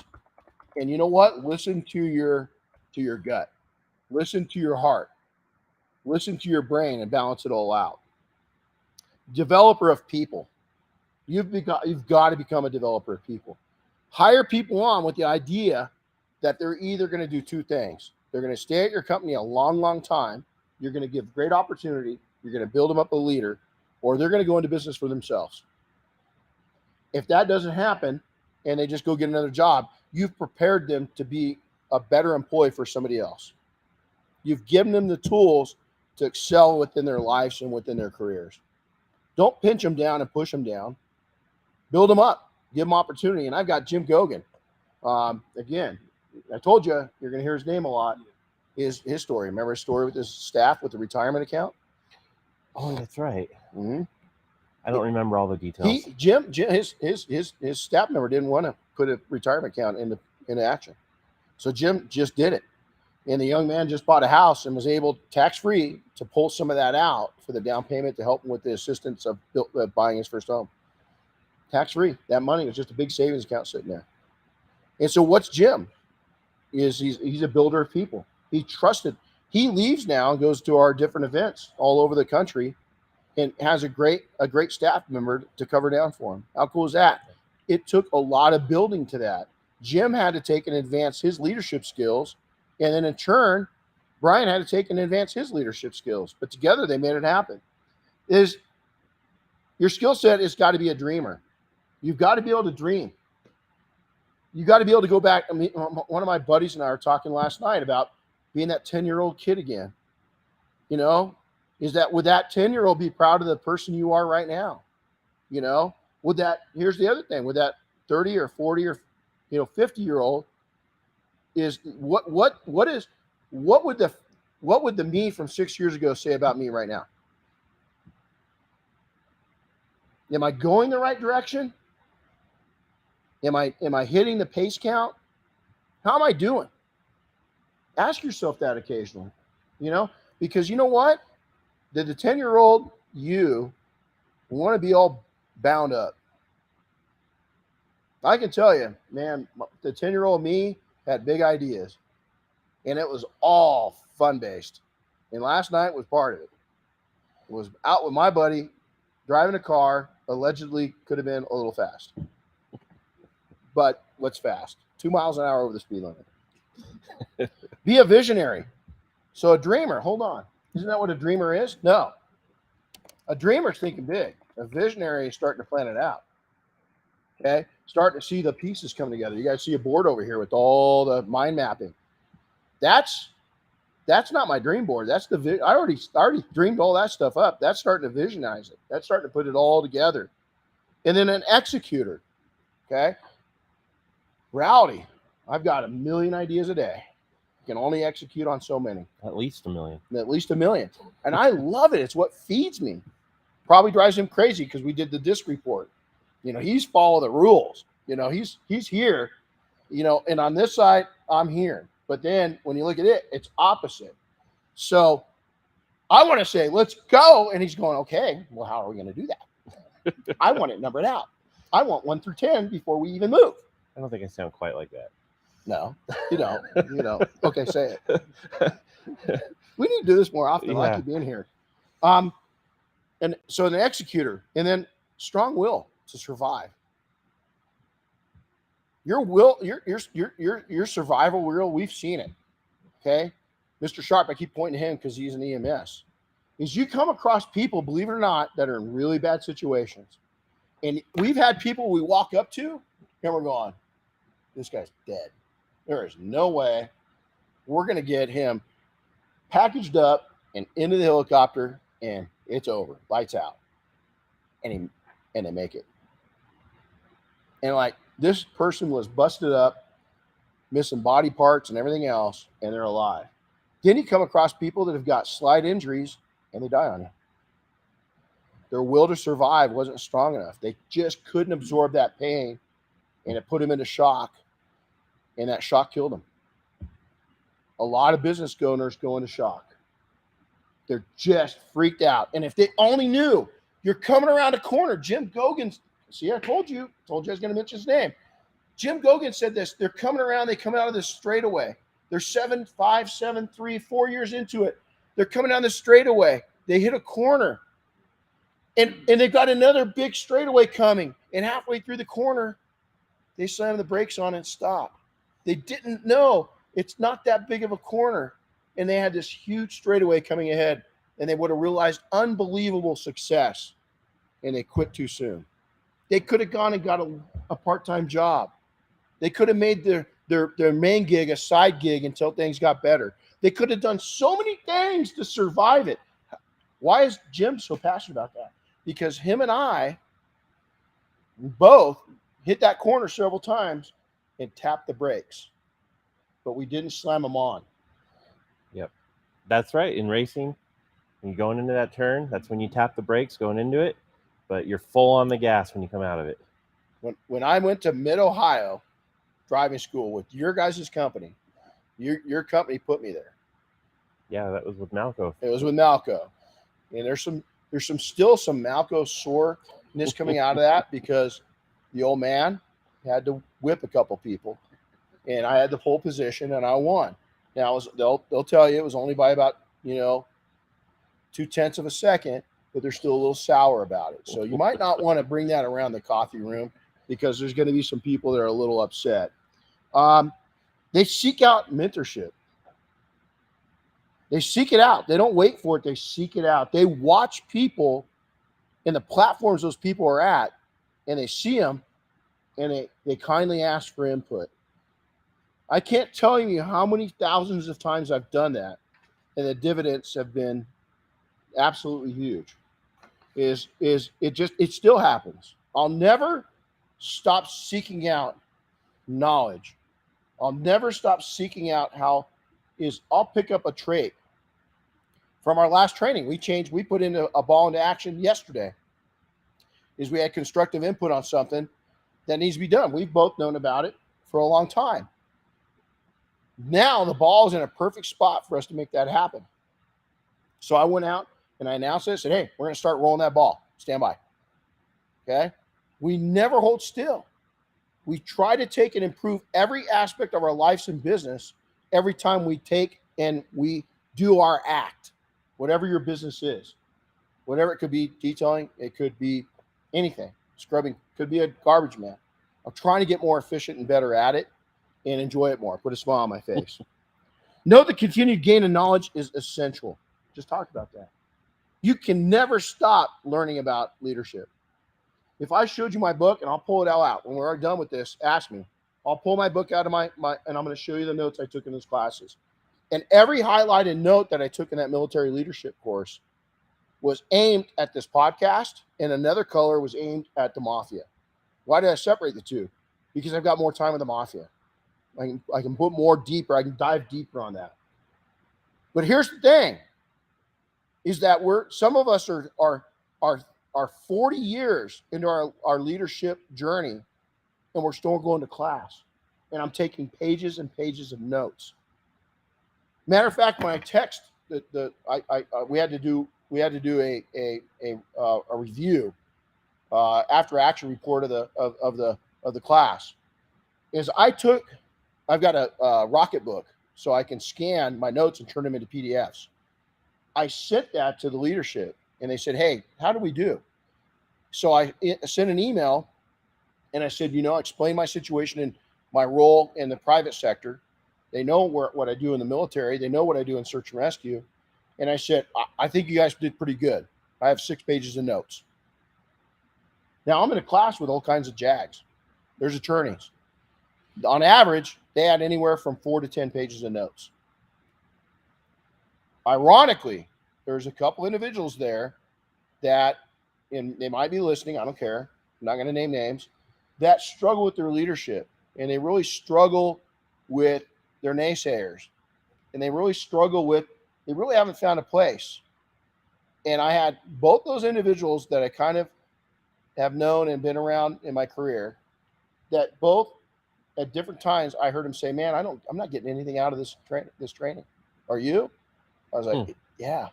And you know what? Listen to your gut. Listen to your heart. Listen to your brain and balance it all out. Developer of people. You've got to become a developer of people. Hire people on with the idea that they're either going to do 2 things. They're going to stay at your company a long, long time. You're going to give great opportunity. You're going to build them up a leader, or they're going to go into business for themselves. If that doesn't happen and they just go get another job, you've prepared them to be a better employee for somebody else. You've given them the tools to excel within their lives and within their careers. Don't pinch them down and push them down. Build them up. Give them opportunity. And I've got Jim Gogan. Again, I told you, you're going to hear his name a lot. His story. Remember his story with his staff with the retirement account?
Oh, that's right.
Mm-hmm.
I don't remember all the details.
Jim, his staff member didn't want to put a retirement account into action. So Jim just did it. And the young man just bought a house and was able, tax-free, to pull some of that out for the down payment to help him with the assistance of buying his first home. Tax-free. That money was just a big savings account sitting there. And so what's Jim? He's a builder of people. He trusted. He leaves now and goes to our different events all over the country and has a great staff member to cover down for him. How cool is that? It took a lot of building to that. Jim had to take and advance his leadership skills, and then in turn, Brian had to take and advance his leadership skills. But together they made it happen. Your skill set has got to be a dreamer. You've got to be able to dream. You got to be able to go back. I mean, one of my buddies and I were talking last night about being that 10-year-old kid again. Would that 10-year-old be proud of the person you are right now? Here's the other thing, would that 30 or 40 or 50-year-old is what would the me from 6 years ago say about me right now? Am I going the right direction? Am I hitting the pace count? How am I doing? Ask yourself that occasionally, because you know what? Did the 10-year-old you want to be all bound up? I can tell you, man, the 10-year-old me had big ideas, and it was all fun-based. And last night was part of it. I was out with my buddy driving a car, allegedly could have been a little fast. But what's fast? 2 miles an hour over the speed limit. Be a visionary. So a dreamer, hold on. Isn't that what a dreamer is? No. A dreamer's thinking big. A visionary is starting to plan it out. Okay? Starting to see the pieces come together. You guys see a board over here with all the mind mapping. That's not my dream board. That's I already dreamed all that stuff up. That's starting to visionize it. That's starting to put it all together. And then an executor. Okay? Reality. I've got 1 million ideas a day. I can only execute on so many.
At least 1 million.
At least 1 million. And I love it. It's what feeds me. Probably drives him crazy because we did the disc report. He's follow the rules. He's here, and on this side, I'm here. But then when you look at it, it's opposite. So I want to say, let's go. And he's going, okay, well, how are we going to do that? I want it numbered out. I want 1 through 10 before we even move.
I don't think I sound quite like that.
No, you don't. Okay, say it. We need to do this more often.
Yeah.
I like you being here. And so an executor, and then strong will to survive. your survival will, we've seen it. Okay. Mr. Sharp, I keep pointing to him because he's an EMS. Is you come across people, believe it or not, that are in really bad situations. And we've had people we walk up to and we're going, this guy's dead. There is no way we're going to get him packaged up and into the helicopter and it's over. Lights out. And they make it. And like this person was busted up, missing body parts and everything else, and they're alive. Then you come across people that have got slight injuries and they die on you. Their will to survive wasn't strong enough. They just couldn't absorb that pain, and it put them into shock, and that shock killed them. A lot of business owners go into shock. They're just freaked out. And if they only knew you're coming around a corner, Jim Gogan, see, I told you I was going to mention his name. Jim Gogan said this, they're coming around, they come out of this straightaway. They're 7, 5, 7, 3, 4 years into it. They're coming down the straightaway. They hit a corner. And they've got another big straightaway coming. And halfway through the corner, they slam the brakes on and stop. They didn't know it's not that big of a corner. And they had this huge straightaway coming ahead. And they would have realized unbelievable success. And they quit too soon. They could have gone and got a part-time job. They could have made their main gig a side gig until things got better. They could have done so many things to survive it. Why is Jim so passionate about that? Because him and I both hit that corner several times and tapped the brakes, but we didn't slam them on.
Yep. That's right. In racing, when you're going into that turn, that's when you tap the brakes going into it, but you're full on the gas when you come out of it.
When I went to Mid-Ohio driving school with your guys' company, your company put me there.
Yeah, that was with Malco.
It was with Malco. And there's some still some Malco soreness coming out of that because the old man had to whip a couple people, and I had the pole position and I won. Now they'll tell you it was only by about 0.2 of a second, but they're still a little sour about it. So you might not want to bring that around the coffee room because there's going to be some people that are a little upset. They seek out mentorship. They seek it out. They don't wait for it. They seek it out. They watch people in the platforms those people are at, and they see them, and they kindly ask for input. I can't tell you how many thousands of times I've done that, and the dividends have been absolutely huge. It still happens. I'll never stop seeking out knowledge. I'll never stop seeking out I'll pick up a trait. From our last training, we put in a ball into action yesterday. We had constructive input on something that needs to be done. We've both known about it for a long time. Now the ball is in a perfect spot for us to make that happen. So I went out and I announced it. I said, hey, we're going to start rolling that ball. Stand by. Okay? We never hold still. We try to take and improve every aspect of our lives and business every time we take and we do our act, whatever your business is. Whatever it could be, detailing, it could be anything. Scrubbing, could be a garbage man. I'm trying to get more efficient and better at it and enjoy it more. Put a smile on my face. Note the continued gain of knowledge is essential. Just talked about that. You can never stop learning about leadership. If I showed you my book, and I'll pull it all out. When we're done with this, ask me. I'll pull my book out of my and I'm going to show you the notes I took in those classes. And every highlighted note that I took in that military leadership course was aimed at this podcast, and another color was aimed at the Mafia. Why did I separate the two? Because I've got more time with the Mafia. I can put more deeper. I can dive deeper on that. But here's the thing: is that some of us are 40 years into our leadership journey, and we're still going to class. And I'm taking pages and pages of notes. Matter of fact, when I text we had to do a review after action report of the class. I've got a Rocket book, so I can scan my notes and turn them into PDFs. I sent that to the leadership, and they said, "Hey, how do we do?" So I sent an email, and I said, explain my situation my role in the private sector. They know what I do in the military. They know what I do in search and rescue. And I said, I think you guys did pretty good. I have 6 pages of notes. Now I'm in a class with all kinds of JAGs. There's attorneys. On average, they had anywhere from 4 to 10 pages of notes. Ironically, there's a couple individuals there that, and they might be listening, I don't care, I'm not going to name names, that struggle with their leadership. And they really struggle with their naysayers. And they really they really haven't found a place. And I had both those individuals that I kind of have known and been around in my career, that both at different times I heard them say, man, I'm not getting anything out of this training. Are you? I was like, yeah.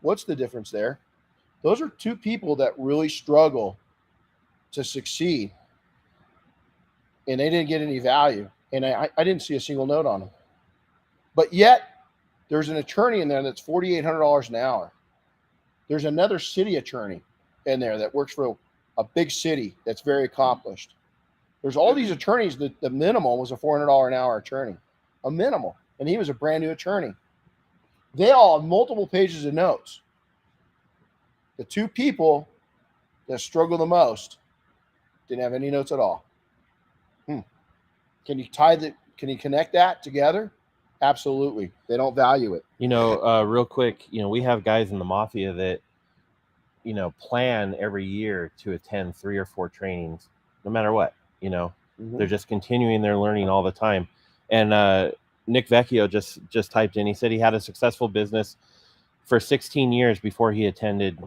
What's the difference there? Those are 2 people that really struggle to succeed. And they didn't get any value. And I didn't see a single note on them. But yet, there's an attorney in there that's $4,800 an hour. There's another city attorney in there that works for a big city that's very accomplished. There's all these attorneys that the minimum was a $400 an hour attorney. A minimal. And he was a brand new attorney. They all have multiple pages of notes. The 2 people that struggle the most didn't have any notes at all. Can you connect that together? Absolutely. They don't value it.
Real quick, we have guys in the mafia that, plan every year to attend 3 or 4 trainings, no matter what, they're just continuing their learning all the time. And Nick Vecchio just typed in, he said he had a successful business for 16 years before he attended,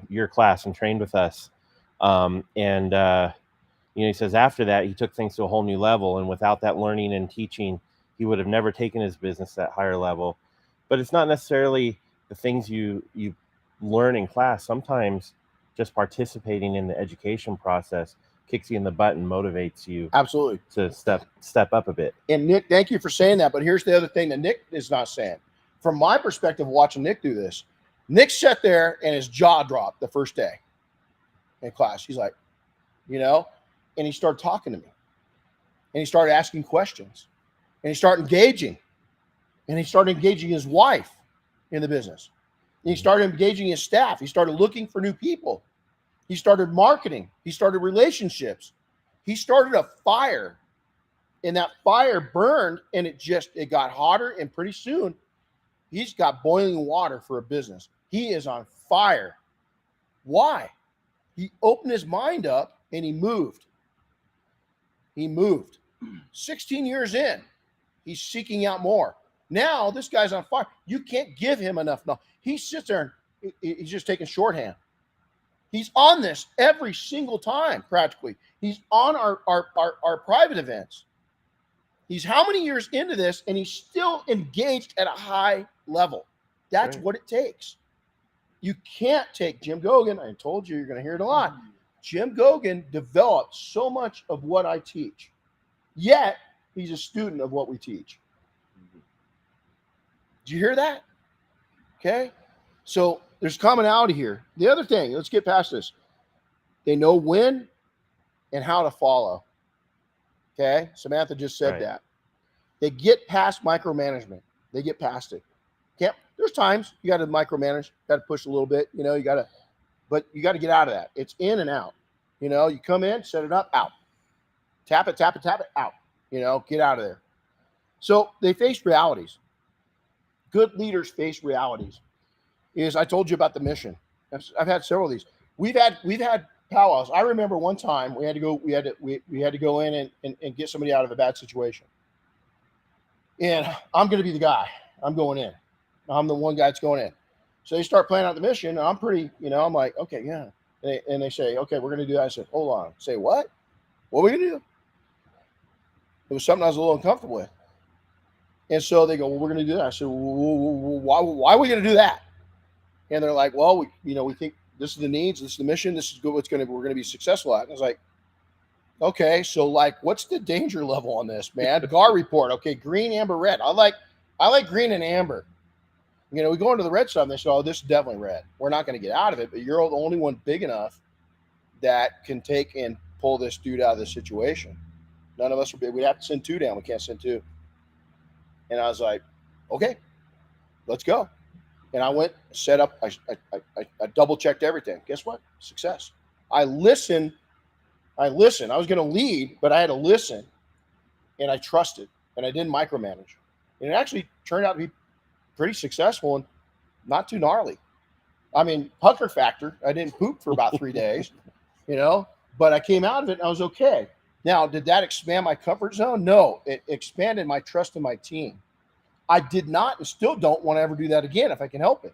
your class and trained with us. He says after that, he took things to a whole new level. And without that learning and teaching, he would have never taken his business to that higher level. But it's not necessarily the things you learn in class. Sometimes just participating in the education process kicks you in the butt and motivates you
absolutely
to step up a bit.
And Nick, thank you for saying that. But here's the other thing that Nick is not saying. From my perspective, watching Nick do this, Nick sat there and his jaw dropped the first day in class. He's like, and he started talking to me. And he started asking questions. And he started engaging. And he started engaging his wife in the business. And he started engaging his staff. He started looking for new people. He started marketing. He started relationships. He started a fire. And that fire burned, and it got hotter, and pretty soon he's got boiling water for a business. He is on fire. Why? He opened his mind up and he moved. 16 years in, he's seeking out more. Now this guy's on fire. You can't give him enough. No, he sits there and he's just taking shorthand. He's on this every single time, practically. He's on our private events. He's how many years into this, and he's still engaged at a high level. That's right. What it takes. You can't take Jim Gogan. I told you, you're going to hear it a lot. Jim Gogan developed so much of what I teach, yet he's a student of what we teach. Did you hear that? Okay. So there's commonality here. The other thing, let's get past this. They know when and how to follow. Okay. Samantha just said that. They get past micromanagement. They get past it. There's times you got to micromanage, got to push a little bit, but you got to get out of that. It's in and out. You come in, set it up, out. Tap it, out. Get out of there. So they face realities. Good leaders face realities. I told you about the mission. I've had several of these. We've had powwows. I remember one time we had to go in and get somebody out of a bad situation. And I'm going to be the guy. I'm going in. I'm the one guy that's going in. So they start planning out the mission. And I'm pretty, I'm like, okay, yeah. And they say, okay, we're going to do that. I said, hold on. Say, what? What are we going to do? It was something I was a little uncomfortable with. And so they go, well, we're going to do that. I said, well, why are we going to do that? And they're like, well, we think this is the needs, this is the mission, this is good. We're going to be successful at. And I was like, okay, so what's the danger level on this, man? GAR report. Okay, green, amber, red. I like green and amber. We go into the red stuff and they say, oh, this is definitely red. We're not going to get out of it, but you're the only one big enough that can take and pull this dude out of this situation. None of us are big. We have to send 2 down. We can't send 2. And I was like, okay, let's go. And I went, set up, I double checked everything. Guess what? Success. I listened. I was going to lead, but I had to listen, and I trusted, and I didn't micromanage. And it actually turned out to be pretty successful and not too gnarly. I mean, pucker factor, I didn't poop for about 3 days, but I came out of it and I was okay. Now, did that expand my comfort zone? No, it expanded my trust in my team. I did not and still don't want to ever do that again if I can help it.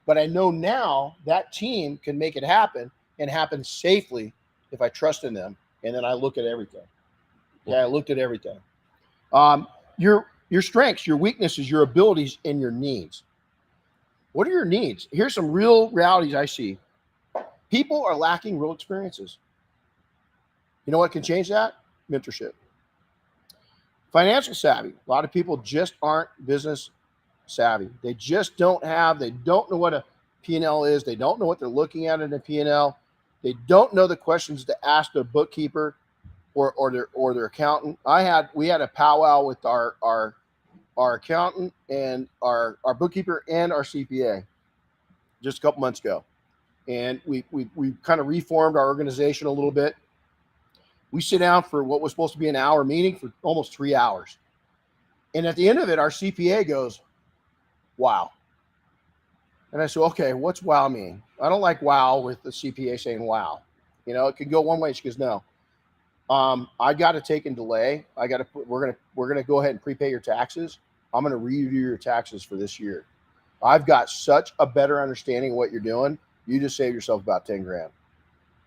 But I know now that team can make it happen and happen safely if I trust in them. And then I look at everything. Okay, I looked at everything. Your strengths, your weaknesses, your abilities, and your needs. What are your needs? Here's some real realities I see. People are lacking real experiences. You know what can change that? Mentorship. Financial savvy. A lot of people just aren't business savvy. They just don't know what a P&L is. They don't know what they're looking at in a P&L. They don't know the questions to ask their bookkeeper or their accountant. We had a powwow with our accountant and our bookkeeper and our CPA just a couple months ago. And we kind of reformed our organization a little bit. We sit down for what was supposed to be an hour meeting for almost 3 hours. And at the end of it, our CPA goes, wow. And I said, okay, what's wow mean? I don't like wow with the CPA saying wow. It can go one way. She goes, no. I got to take and delay. We're gonna go ahead and prepay your taxes. I'm gonna redo your taxes for this year. I've got such a better understanding of what you're doing. You just saved yourself about 10 grand.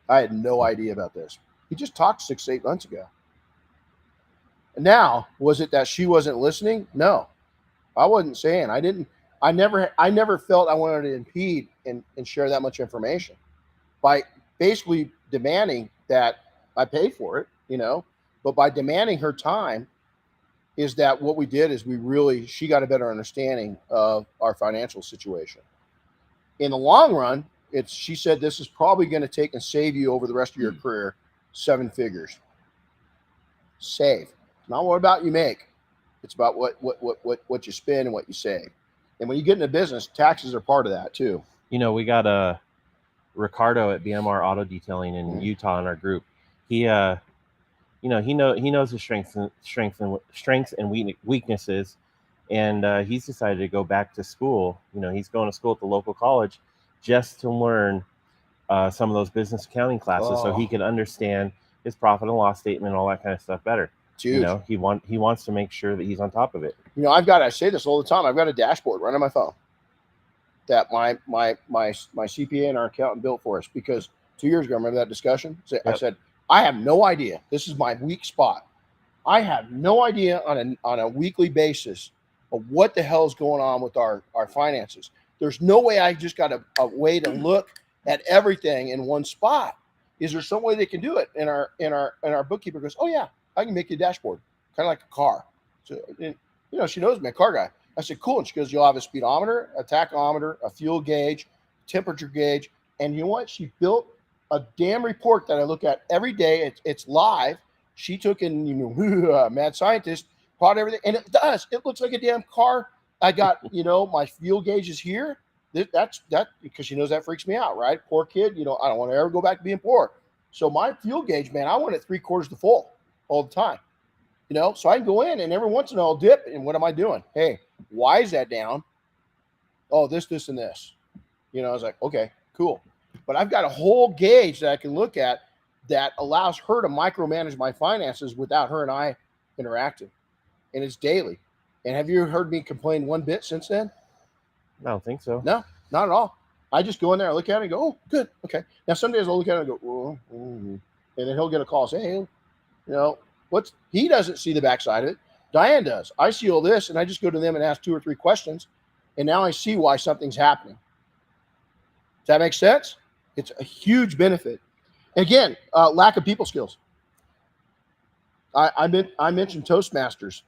I had no idea about this. He just talked 6-8 months ago. Now, was it that she wasn't listening? No, I wasn't saying. I never felt I wanted to impede and share that much information by basically demanding that I pay for it, but by demanding her time is that what we did is she got a better understanding of our financial situation. In the long run, she said, this is probably going to take and save you over the rest of your career 7 figures. Save. It's not what about you make. It's about what you spend and what you save. And when you get into business, taxes are part of that too.
We got Ricardo at BMR Auto Detailing in Utah in our group. He he knows his strengths and weaknesses, and he's decided to go back to school. He's going to school at the local college just to learn some of those business accounting classes, so he can understand his profit and loss statement and all that kind of stuff better.
It's huge.
He wants to make sure that he's on top of it.
I say this all the time. I've got a dashboard right on my phone that my CPA and our accountant built for us, because 2 years ago, remember that discussion? I said, I have no idea. This is my weak spot. I have no idea on a weekly basis of what the hell is going on with our finances. There's no way I just got a way to look at everything in one spot. Is there some way they can do it? And our bookkeeper goes, oh yeah, I can make you a dashboard, kind of like a car. So, she knows me, a car guy. I said, cool. And she goes, you'll have a speedometer, a tachometer, a fuel gauge, temperature gauge. And you know what? She built a damn report that I look at every day. It's live. She took in, mad scientist, brought everything. And it does. It looks like a damn car. I got, my fuel gauge is here. That's because she knows that freaks me out, right? Poor kid. I don't want to ever go back to being poor. So my fuel gauge, man, I want it 3/4 to full all the time. So I can go in and every once in a while I'll dip. And what am I doing? Hey, why is that down? Oh, this, and this. I was like, okay, cool. But I've got a whole gauge that I can look at that allows her to micromanage my finances without her and I interacting. And it's daily. And have you heard me complain one bit since then?
I don't think so.
No, not at all. I just go in there, I look at it and go, oh, good. Okay. Now, some days I'll look at it and go, oh, and then he'll get a call saying, hey, he doesn't see the backside of it. Diane does. I see all this, and I just go to them and ask 2 or 3 questions, and now I see why something's happening. Does that make sense? It's a huge benefit. Again, lack of people skills. I mentioned Toastmasters.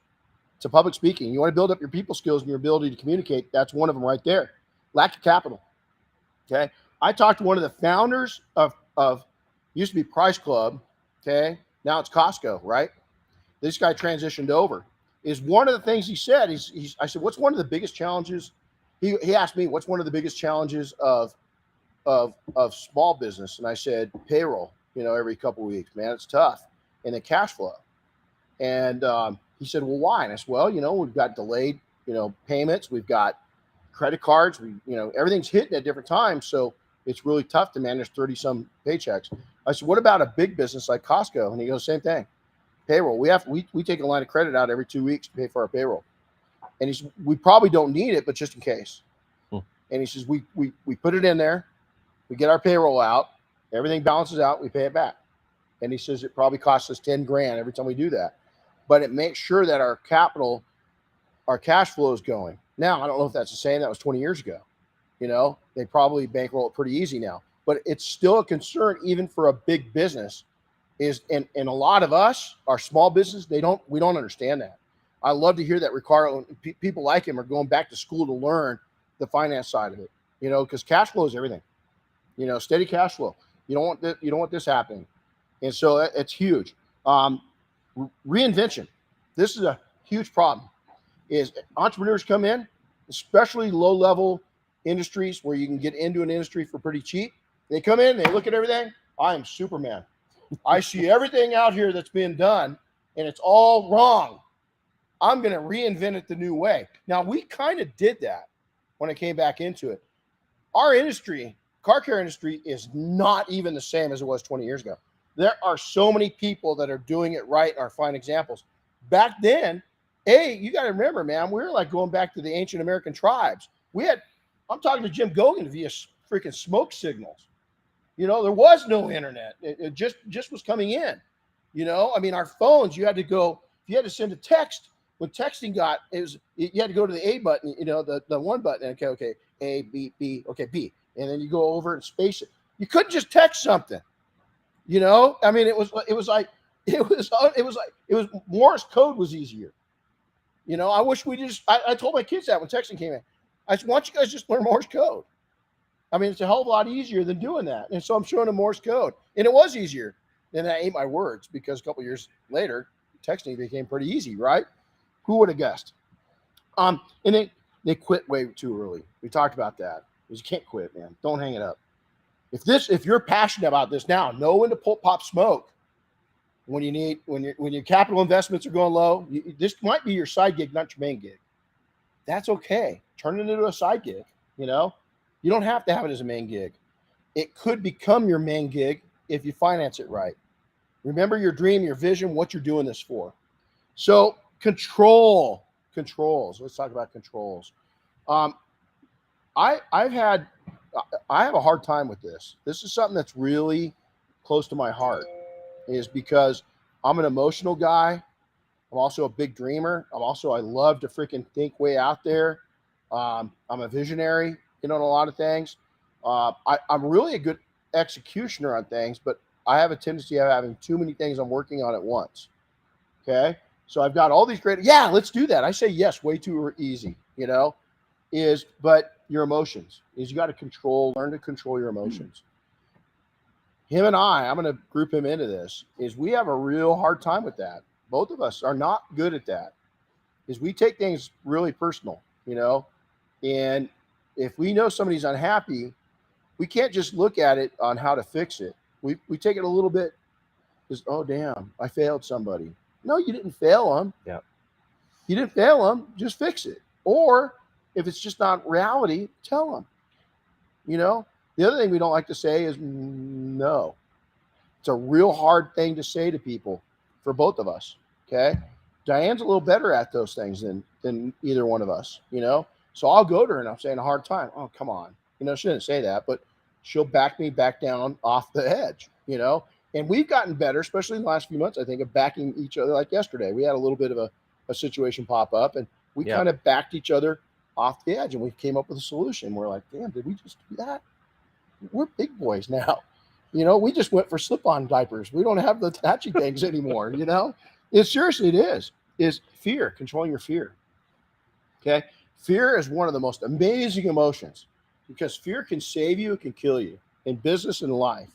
It's a public speaking. You want to build up your people skills and your ability to communicate. That's one of them right there. Lack of capital. Okay. I talked to one of the founders of used to be Price Club. Okay. Now it's Costco, right? this guy transitioned over, is one of the things he said. I said, what's one of the biggest challenges? He asked me, what's one of the biggest challenges of small business? And I said, payroll, every couple of weeks, man, it's tough. And then cash flow. And he said, well, why? And I said, well, we've got delayed, payments. We've got credit cards. Everything's hitting at different times. So it's really tough to manage 30 some paychecks. I said, what about a big business like Costco? And he goes, same thing. Payroll. We take a line of credit out every 2 weeks to pay for our payroll. And he said, we probably don't need it, but just in case. And he says, we put it in there. We get our payroll out. Everything balances out. We pay it back. And he says, it probably costs us 10 grand every time we do that. But it makes sure that our capital, our cash flow is going. Now, I don't know if that's the same. That was 20 years ago. They probably bankroll it pretty easy now. But it's still a concern even for a big business. And a lot of us, our small business, we don't understand that. I love to hear that Ricardo and people like him are going back to school to learn the finance side of it, because cash flow is everything. Steady cash flow. You don't want this happening. And so it's huge. Reinvention. This is a huge problem. Is entrepreneurs come in, especially low-level industries where you can get into an industry for pretty cheap. They come in, they look at everything. I am Superman. I see everything out here that's being done, and it's all wrong. I'm going to reinvent it the new way. Now, we kind of did that when I came back into it. Our industry, car care industry, is not even the same as it was 20 years ago. There are so many people that are doing it right and are fine examples. Back then, you got to remember, man, we were like going back to the ancient American tribes. I'm talking to Jim Gogan via freaking smoke signals. There was no internet. It just was coming in. Our phones, you had to go, if you had to send a text, when texting you had to go to the A button, the one button. Okay, A, B, B, okay, B. And then you go over and space it. You couldn't just text something. It was Morse code was easier. I wish I told my kids that when texting came in. I said, why don't you guys just learn Morse code? It's a hell of a lot easier than doing that. And so I'm showing them Morse code. And it was easier. Then I ate my words because a couple years later, texting became pretty easy, right? Who would have guessed? And they quit way too early. We talked about that. You can't quit, man. Don't hang it up. If you're passionate about this now, know when to pop smoke. When your capital investments are going low, this might be your side gig, not your main gig. That's okay. Turn it into a side gig. You don't have to have it as a main gig. It could become your main gig if you finance it right. Remember your dream, your vision, what you're doing this for. So controls. Let's talk about controls. I have a hard time with this. This is something that's really close to my heart, is because I'm an emotional guy. I'm also a big dreamer. I love to freaking think way out there. I'm a visionary, in a lot of things. I'm really a good executioner on things, but I have a tendency of having too many things I'm working on at once. Okay. So I've got all these great, let's do that. I say yes, way too easy, but your emotions is you got to learn to control your emotions. Him and I'm going to group him into this, is we have a real hard time with that. Both of us are not good at that, is we take things really personal, and if we know somebody's unhappy, we can't just look at it on how to fix it. We take it a little bit as, oh, damn, I failed somebody. No, you didn't fail them.
Yeah.
You didn't fail them. Just fix it. Or if it's just not reality, tell them. The other thing we don't like to say is no. It's a real hard thing to say to people for both of us. Okay. Diane's a little better at those things than either one of us, So I'll go to her and I'm saying a hard time. Oh, come on. She didn't say that, but she'll back me back down off the edge, and we've gotten better, especially in the last few months, I think, of backing each other. Like yesterday, we had a little bit of a situation pop up and we kind of backed each other off the edge and we came up with a solution. We're like, damn, did we just do that? We're big boys now. We just went for slip-on diapers. We don't have the attachy things anymore, Seriously, it is fear, controlling your fear. Okay. Fear is one of the most amazing emotions because fear can save you, it can kill you in business and life.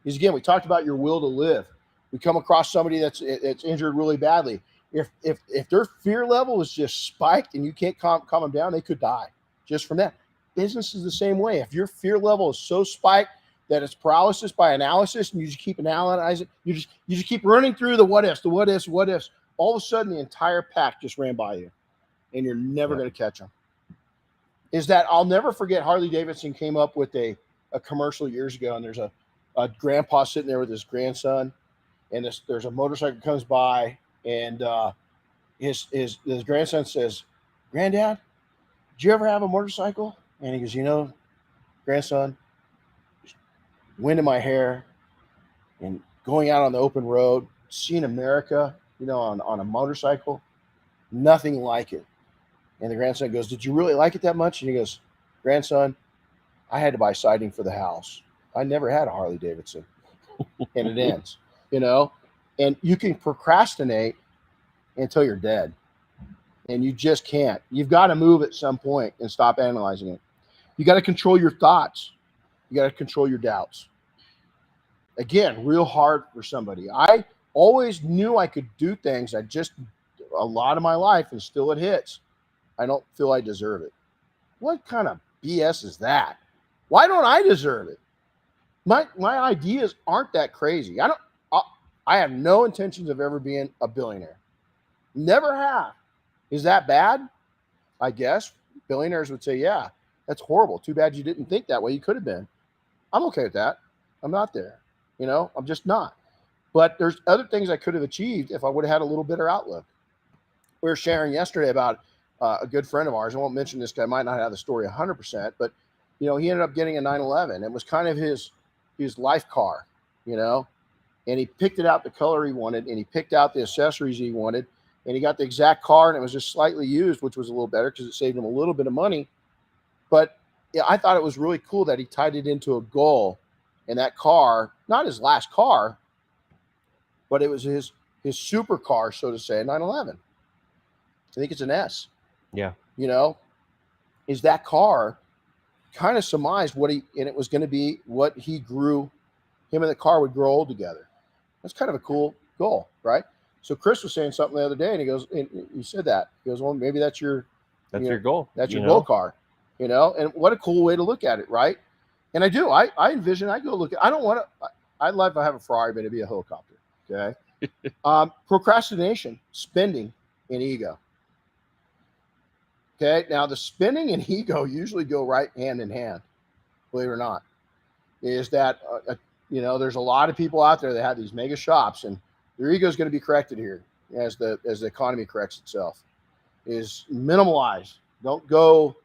Because again, we talked about your will to live. We come across somebody that's injured really badly. If their fear level is just spiked and you can't calm them down, they could die just from that. Business is the same way. If your fear level is so spiked that it's paralysis by analysis, and you just keep analyzing, you just keep running through the what ifs, all of a sudden the entire pack just ran by you, and you're never going to catch them. Is that I'll never forget Harley Davidson came up with a commercial years ago, and there's a grandpa sitting there with his grandson, and there's a motorcycle comes by, and his grandson says, "Granddad, did you ever have a motorcycle?" And he goes, grandson, wind in my hair and going out on the open road, seeing America, on a motorcycle, nothing like it. And the grandson goes, "Did you really like it that much?" And he goes, "Grandson, I had to buy siding for the house. I never had a Harley Davidson." And it ends, and you can procrastinate until you're dead, and you just can't. You've got to move at some point and stop analyzing it. You got to control your thoughts. You got to control your doubts. Again, real hard for somebody. I always knew I could do things. I just, a lot of my life, and still it hits. I don't feel I deserve it. What kind of BS is that? Why don't I deserve it? My ideas aren't that crazy. I have no intentions of ever being a billionaire. Never have. Is that bad? I guess billionaires would say, yeah, that's horrible. Too bad you didn't think that way. You could have been. I'm okay with that. I'm not there. I'm just not. But there's other things I could have achieved if I would have had a little better outlook. We were sharing yesterday about a good friend of ours. I won't mention this guy. Might not have the story 100%, but he ended up getting a 911. It was kind of his life car, and he picked it out the color he wanted, and he picked out the accessories he wanted, and he got the exact car, and it was just slightly used, which was a little better because it saved him a little bit of money. But I thought it was really cool that he tied it into a goal, and that car, not his last car, but it was his supercar, so to say, a 911. I think it's an S.
Yeah.
Is that car kind of surmised and it was going to be what he grew, him and the car would grow old together. That's kind of a cool goal, right? So Chris was saying something the other day, and he said that. He goes, well, maybe that's your
goal.
That's your goal car, and what a cool way to look at it, right? And I do. I envision, I go look at, I don't want to, I'd love to have a Ferrari, but it'd be a helicopter. Okay. Procrastination, spending, and ego. Okay. Now the spending and ego usually go right hand in hand, believe it or not. Is that, there's a lot of people out there that have these mega shops, and their ego is going to be corrected here as the economy corrects itself. Is minimalize. Don't go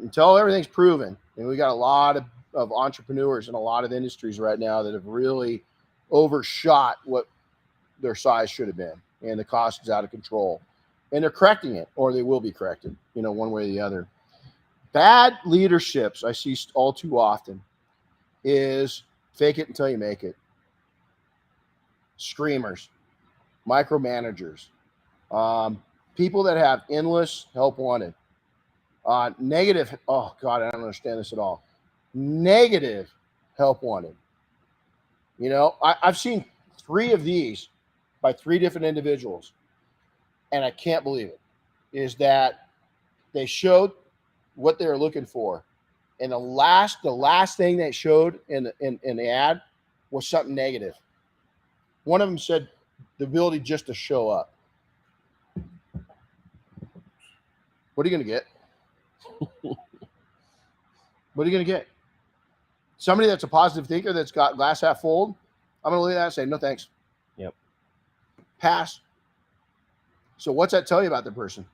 until everything's proven. And we got a lot of entrepreneurs in a lot of industries right now that have really overshot what their size should have been, and the cost is out of control. And they're correcting it, or they will be corrected, one way or the other. Bad leaderships I see all too often is fake it until you make it. Screamers, micromanagers, people that have endless help wanted. Negative, oh God, I don't understand this at all. Negative help wanted. I've seen 3 of these by 3 different individuals, and I can't believe it, is that they showed what they were looking for, and the last thing they showed in the ad was something negative. One of them said the ability just to show up. What are you going to get? What are you going to get? Somebody that's a positive thinker that's got glass half full, I'm going to look at that and say, no, thanks.
Yep.
Pass. So what's that tell you about the person?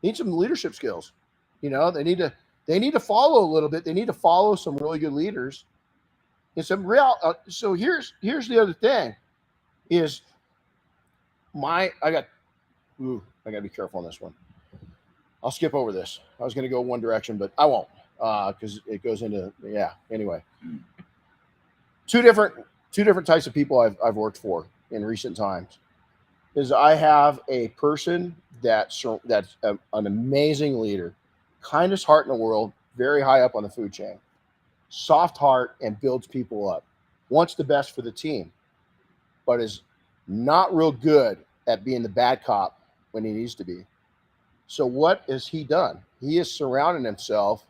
Need some leadership skills. They need to follow a little bit. They need to follow some really good leaders. And some real. So here's the other thing, is I got to be careful on this one. I'll skip over this. I was going to go one direction, but I won't, because it goes into, anyway. Two different types of people I've worked for in recent times is I have a person that's an amazing leader, kindest heart in the world, very high up on the food chain, soft heart, and builds people up, wants the best for the team. but is not real good at being the bad cop when he needs to be. So what has he done? He is surrounding himself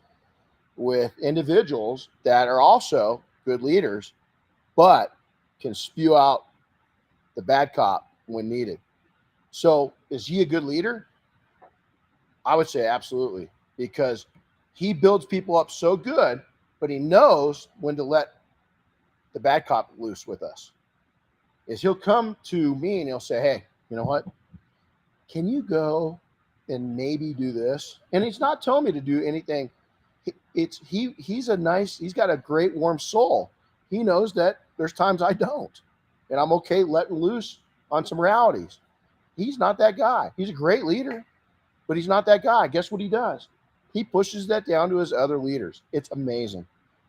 with individuals that are also good leaders, but can spew out the bad cop when needed. So is he a good leader? I would say absolutely, because he builds people up so good, but he knows when to let the bad cop loose with us. Is he'll come to me and he'll say, hey, you know what? Can you go and maybe do this? And he's not telling me to do anything. He's got a great warm soul. He knows that there's times I don't, and I'm okay letting loose on some realities. He's not that guy. He's a great leader, but he's not that guy. Guess what he does? He pushes that down to his other leaders. It's amazing.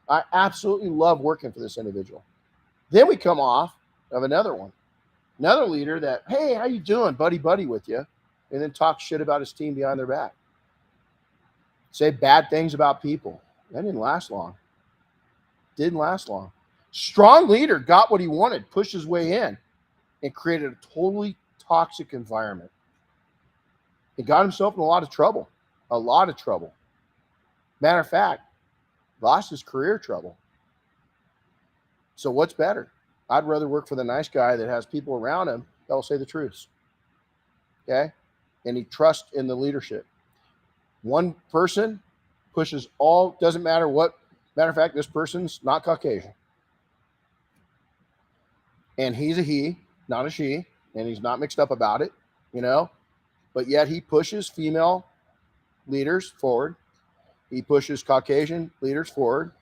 I absolutely love working for this individual. Then we come off of another leader that, hey, how you doing? Buddy with you. And then talk shit about his team behind their back. Say bad things about people. That didn't last long. Strong leader got what he wanted, pushed his way in, and created a totally toxic environment. He got himself in a lot of trouble. Matter of fact, lost his career trouble. So what's better? I'd rather work for the nice guy that has people around him that will say the truth. Okay? And he trusts in the leadership. One person pushes all, doesn't matter what. Matter of fact, this person's not Caucasian. And he's a he, not a she, and he's not mixed up about it, but yet he pushes female leaders forward. He pushes Caucasian leaders forward.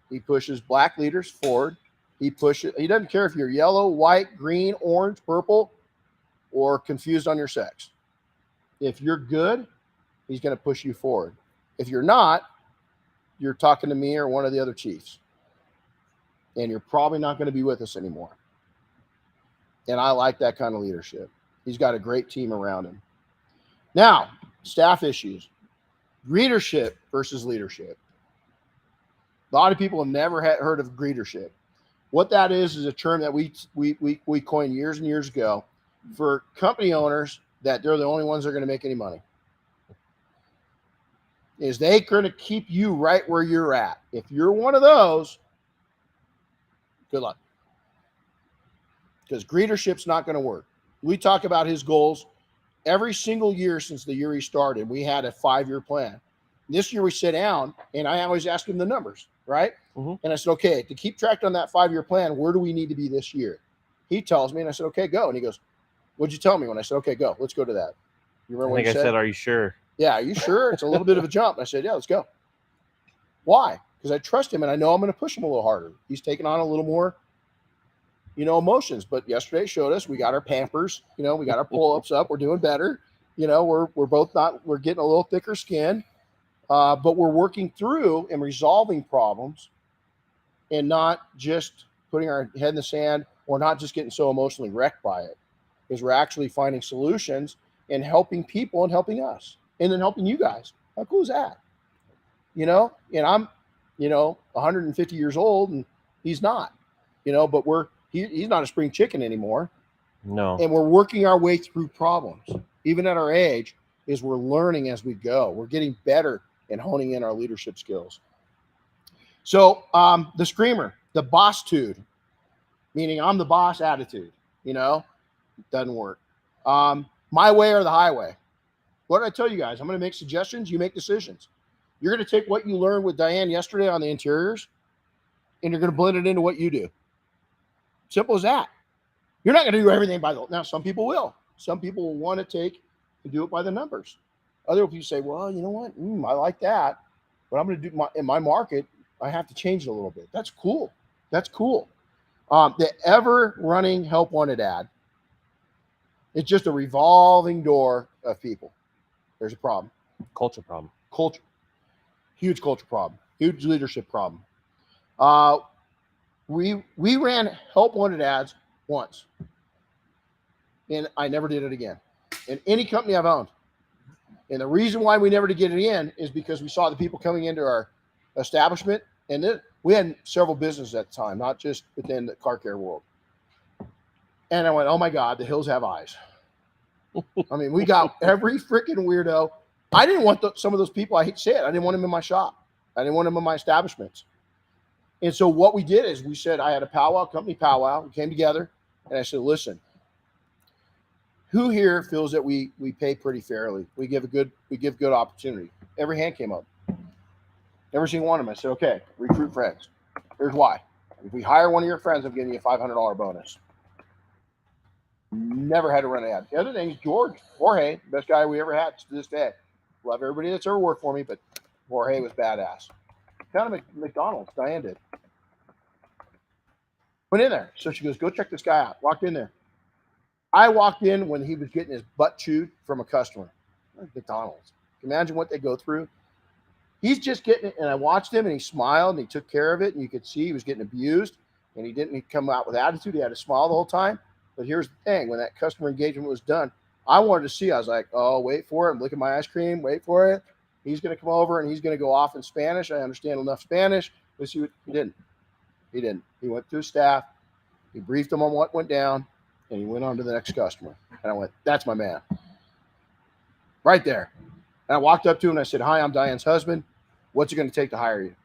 He pushes black leaders forward. He doesn't care if you're yellow, white, green, orange, purple, or confused on your sex. If you're good, he's going to push you forward. If you're not, you're talking to me or one of the other chiefs. And you're probably not going to be with us anymore. And I like that kind of leadership. He's got a great team around him. Now, staff issues. Readership versus leadership. A lot of people have never heard of greetership. What that is a term that we coined years and years ago for company owners that they're the only ones that are going to make any money. Is they going to keep you right where you're at. If you're one of those, good luck. Because greetership's not going to work. We talk about his goals every single year since the year he started. We had a 5-year plan. This year we sit down and I always ask him the numbers, right? Mm-hmm. And I said, okay, to keep track on that 5-year plan, where do we need to be this year? He tells me, and I said, okay, go. And he goes, what'd you tell me? When I said, okay, go. Let's go to that. You remember what you said? I said,
are you sure?
Yeah, are you sure? It's a little bit of a jump. I said, yeah, let's go. Why? Because I trust him and I know I'm going to push him a little harder. He's taking on a little more, emotions. But yesterday showed us we got our Pampers, we got our pull-ups up. We're doing better. We're both we're getting a little thicker skin, but we're working through and resolving problems and not just putting our head in the sand or not just getting so emotionally wrecked by it, because we're actually finding solutions and helping people and helping us and then helping you guys. How cool is that? And I'm, 150 years old and he's not, but he's not a spring chicken anymore.
No.
And we're working our way through problems. Even at our age, we're learning as we go. We're getting better and honing in our leadership skills. So the screamer, the boss-tude, meaning I'm the boss attitude, doesn't work. My way or the highway. What did I tell you guys? I'm going to make suggestions. You make decisions. You're going to take what you learned with Diane yesterday on the interiors, and you're going to blend it into what you do. Simple as that. You're not going to do everything by the. Now, some people will. Some people will want to take and do it by the numbers. Other people say, well, you know what? I like that, but I'm going to do in my market. I have to change it a little bit. That's cool. The ever running help wanted ad. It's just a revolving door of people. There's a problem.
Culture problem.
Culture. Huge culture problem. Huge leadership problem. We ran help wanted ads once. And I never did it again. In any company I've owned. And the reason why we never did get it in is because we saw the people coming into our establishment. And then we had several businesses at the time, not just within the car care world. And I went, oh my God, the hills have eyes. I mean, we got every freaking weirdo. I didn't want some of those people, I hate to say it, I didn't want them in my shop. I didn't want them in my establishments. And so what we did is we said, I had a powwow, company powwow. We came together and I said, listen, who here feels that we pay pretty fairly? We give good opportunity. Every hand came up. Never seen one of them. I said, okay, recruit friends. Here's why. If we hire one of your friends, I'm giving you a $500 bonus. Never had to run an ad. The other thing is Jorge, best guy we ever had to this day. Love everybody that's ever worked for me, but Jorge was badass. Kind of McDonald's, Diane did. Went in there. So she goes, go check this guy out. Walked in there. I walked in when he was getting his butt chewed from a customer. McDonald's. Imagine what they go through. He's just getting it, and I watched him, and he smiled, and he took care of it, and you could see he was getting abused, and he didn't come out with attitude. He had a smile the whole time. But here's the thing. When that customer engagement was done, I wanted to see. I was like, oh, wait for it. I'm looking at my ice cream. Wait for it. He's going to come over, and he's going to go off in Spanish. I understand enough Spanish. Let's see what he didn't. He didn't. He went to his staff. He briefed them on what went down, and he went on to the next customer. And I went, that's my man. Right there. And I walked up to him, and I said, hi, I'm Diane's husband. What's it going to take to hire you?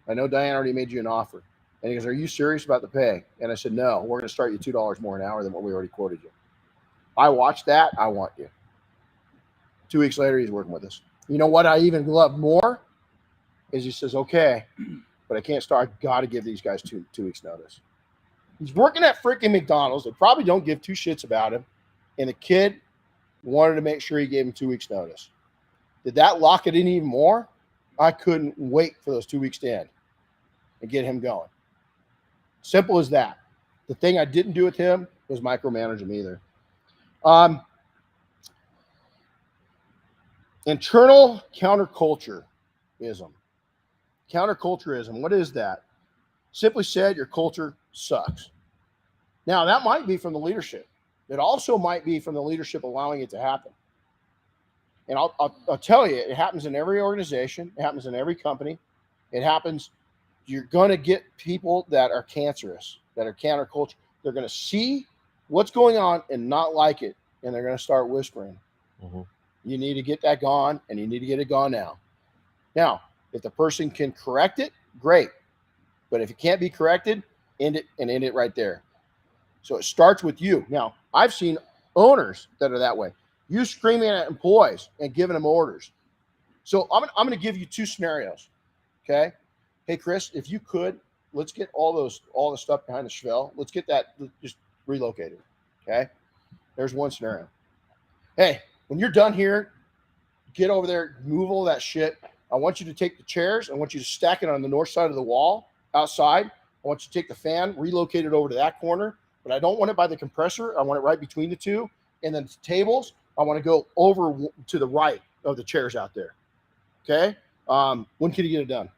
I know Diane already made you an offer. And he goes, are you serious about the pay? And I said, no, we're going to start you $2 more an hour than what we already quoted you. I watched that. I want you. 2 weeks later, he's working with us. You know what I even love more is he says, okay, but I can't start. I got to give these guys two weeks notice. He's working at freaking McDonald's. They probably don't give two shits about him. And the kid wanted to make sure he gave him 2 weeks notice. Did that lock it in even more? I couldn't wait for those 2 weeks to end and get him going. Simple as that. The thing I didn't do with him was micromanage him either. Internal countercultureism. Countercultureism, what is that? Simply said, your culture sucks. Now, that might be from the leadership. It also might be from the leadership allowing it to happen. And I'll tell you, it happens in every organization. It happens in every company. It happens. You're going to get people that are cancerous, that are counterculture. They're going to see what's going on and not like it, and they're going to start whispering. Mm-hmm. You need to get that gone, and you need to get it gone now. Now, if the person can correct it, great. But if it can't be corrected, end it right there. So it starts with you. Now, I've seen owners that are that way. You screaming at employees and giving them orders. So I'm going to give you two scenarios. Okay. Hey, Chris, if you could, let's get all the stuff behind the Chevelle. Let's get that just relocated. Okay. There's one scenario. Hey, when you're done here, get over there, move all that shit. I want you to take the chairs. I want you to stack it on the north side of the wall outside. I want you to take the fan, relocate it over to that corner, but I don't want it by the compressor. I want it right between the two. And then the tables, I want to go over to the right of the chairs out there. Okay. When can you get it done?